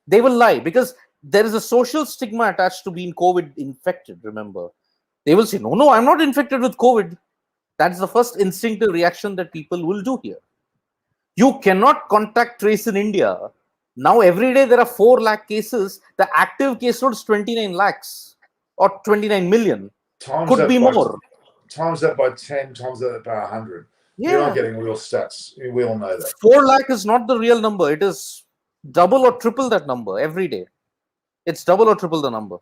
They will lie because there is a social stigma attached to being COVID infected, remember. They will say, no, I'm not infected with COVID. That's the first instinctive reaction that people will do here. You cannot contact trace in India. Now, every day there are 4 lakh cases. The active case load is 29 lakhs or 29 million. Could be more. Times that by 10, times that by 100. Yeah. You're not getting real stats. We all know that. 4 lakh is not the real number. It is double or triple that number every day. It's double or triple the number.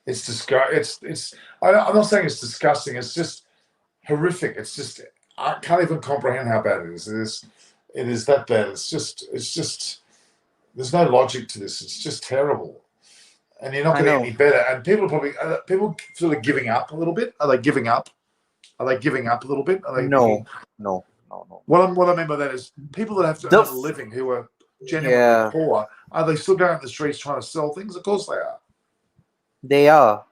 It's disgusting. I'm not saying it's disgusting. It's just horrific. It's just, I can't even comprehend how bad it is. It is that bad. It's just, there's no logic to this. It's just terrible. And you're not going to get any better. And people sort of giving up a little bit. Are they giving up? Are they giving up a little bit? No. What I mean by that is people that have to earn a living who are genuinely poor, are they still going out the streets trying to sell things? Of course they are. They are.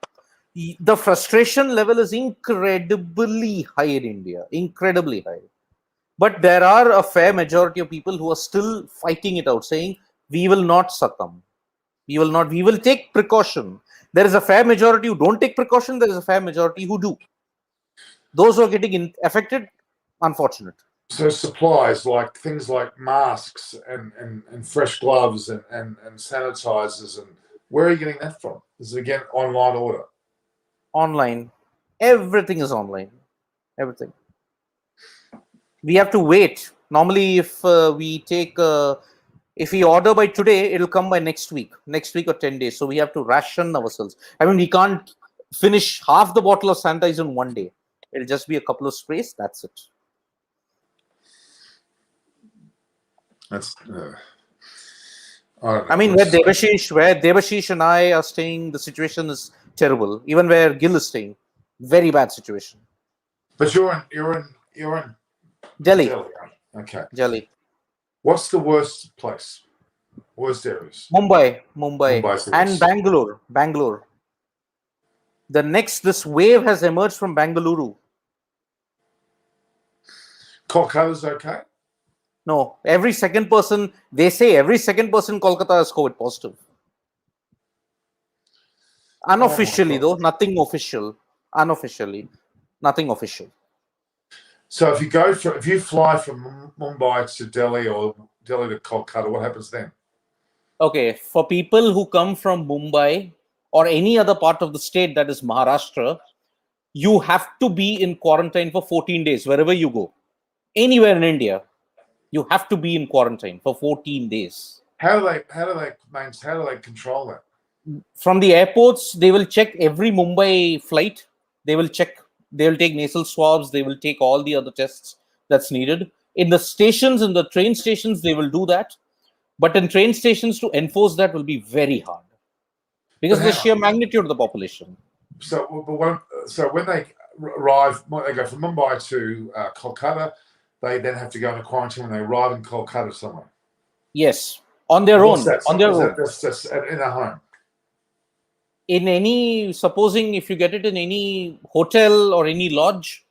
The frustration level is incredibly high in India. Incredibly high. But there are a fair majority of people who are still fighting it out, saying, we will not succumb. We will take precaution. There is a fair majority who don't take precaution. There is a fair majority who do. Those who are getting affected, unfortunate. So supplies like things like masks and fresh gloves and sanitizers, and where are you getting that from? Is it again online order? Online. Everything is online. Everything. We have to wait. Normally, if we order by today, it'll come by next week or 10 days. So we have to ration ourselves. I mean, we can't finish half the bottle of sanitizer in one day. It'll just be a couple of sprays. That's it. That's. I don't know. I mean, where Devashish and I are staying, the situation is terrible. Even where Gil is staying, very bad situation. But you're in Delhi. Delhi. Okay. Delhi. What's the worst place? Worst areas? Mumbai, Mumbai's the and worst. Bangalore. This wave has emerged from Bengaluru. Kolkata's okay? No, every second person in Kolkata is COVID positive. Unofficially, though, nothing official. Unofficially, nothing official. So if you fly from Mumbai to Delhi or Delhi to Kolkata, what happens then? Okay, for people who come from Mumbai or any other part of the state that is Maharashtra, you have to be in quarantine for 14 days wherever you go. Anywhere in India, you have to be in quarantine for 14 days. How do they control that? From the airports, they will check every Mumbai flight. They will take nasal swabs. They will take all the other tests that's needed. In the train stations, they will do that. But in train stations, to enforce that will be very hard because of the sheer magnitude of the population. So when they arrive, they go from Mumbai to Kolkata, they then have to go into quarantine when they arrive in Kolkata somewhere. Yes, on their own. That's in a home. Supposing if you get it in any hotel or any lodge,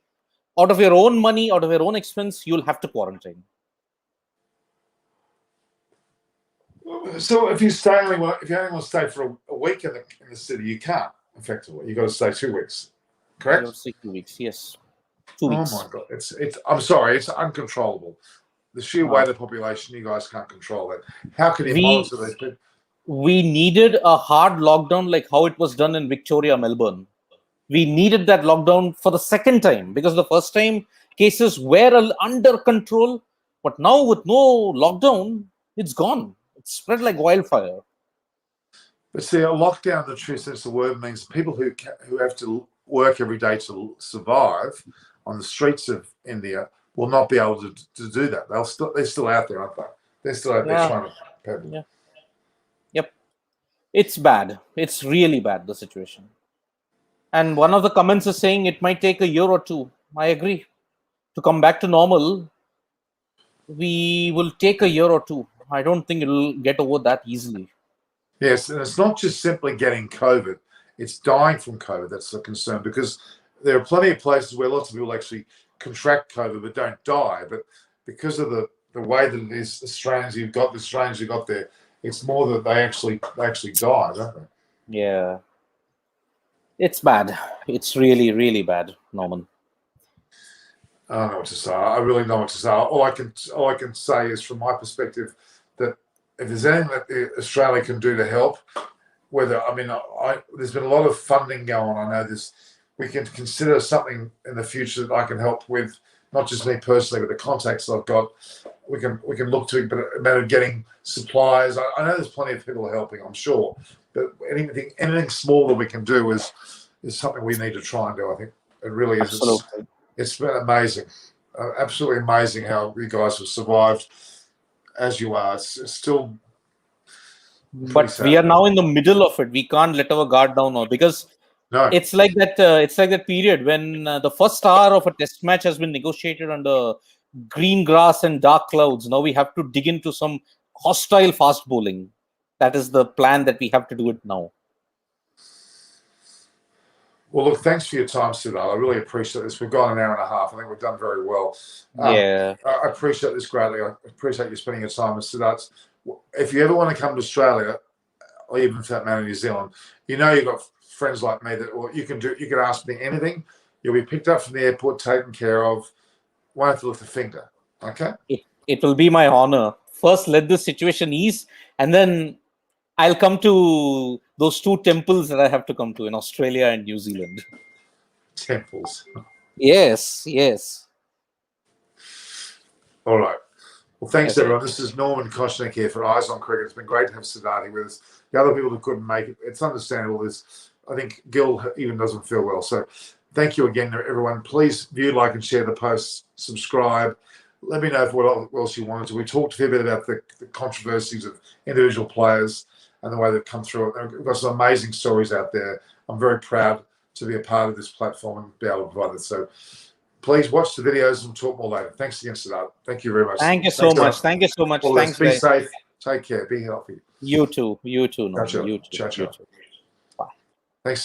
out of your own money, out of your own expense, you'll have to quarantine. So if you only want to stay for a week in the city, you can't effectively. You've got to stay 2 weeks, correct? You got to stay 2 weeks, yes. 2 weeks. Oh my God, it's. I'm sorry, it's uncontrollable. The sheer weight of the population, you guys can't control it. How can you monitor these people? We needed a hard lockdown like how it was done in Victoria, Melbourne. We needed that lockdown for the second time because the first time cases were under control, but now with no lockdown, it's gone. It's spread like wildfire. But see, a lockdown, the true sense of the word, means people who have to work every day to survive on the streets of India will not be able to do that. They're still out there, aren't they? They're still out there trying to peddle. Yeah. Yep. It's bad. It's really bad, the situation. And one of the comments is saying it might take a year or two. I agree. To come back to normal, we will take a year or two. I don't think it'll get over that easily. Yes, and it's not just simply getting COVID. It's dying from COVID that's the concern, because there are plenty of places where lots of people actually contract COVID but don't die. But because of the way that it is, the strains you've got there, it's more that they actually die, don't they? Yeah. It's bad. It's really, really bad, Norman. I don't know what to say. I really know what to say. All I can say is, from my perspective, that if there's anything that Australia can do to help, there's been a lot of funding going on. I know we can consider something in the future that I can help with, not just me personally, but the contacts I've got. We can look to, but a matter of getting supplies. I know there's plenty of people helping, I'm sure, but anything small that we can do is something we need to try and do. I think it really is. Absolutely. It's been amazing, absolutely amazing how you guys have survived as you are. It's still, but sad. We are now in the middle of it. We can't let our guard down now, because it's like that. It's like that period when the first hour of a test match has been negotiated under green grass and dark clouds. Now we have to dig into some hostile fast bowling. That is the plan that we have to do it now. Well, look, thanks for your time, Siddharth. I really appreciate this. We've gone an hour and a half. I think we've done very well. Yeah. I appreciate this greatly. I appreciate you spending your time with Siddharth. If you ever want to come to Australia, or even for that matter, New Zealand, you've got friends like me that you can ask me anything. You'll be picked up from the airport, taken care of. Won't have to lift a finger. Okay? It will be my honor. First, let the situation ease, and then I'll come to those 2 temples that I have to come to in Australia and New Zealand. Temples. Yes. All right. Well, thanks, everyone. This is Norman Koshnik here for Eyes on Cricket. It's been great to have Siddharth with us. The other people who couldn't make it, it's understandable. There's I think Gil even doesn't feel well. So thank you again, everyone. Please view, like, and share the posts. Subscribe. Let me know if what else you wanted to. We talked a fair bit about the controversies of individual players and the way they've come through it. We've got some amazing stories out there. I'm very proud to be a part of this platform and be able to provide it. So please watch the videos and talk more later. Thanks again, Siddharth. Thank you very much. Thank you so much. Thank you so much. Thanks, Be guys. safe. Take care. Be healthy. You too. You too. No, Ciao, ciao. you too. Ciao, ciao. You too. Bye. Thanks,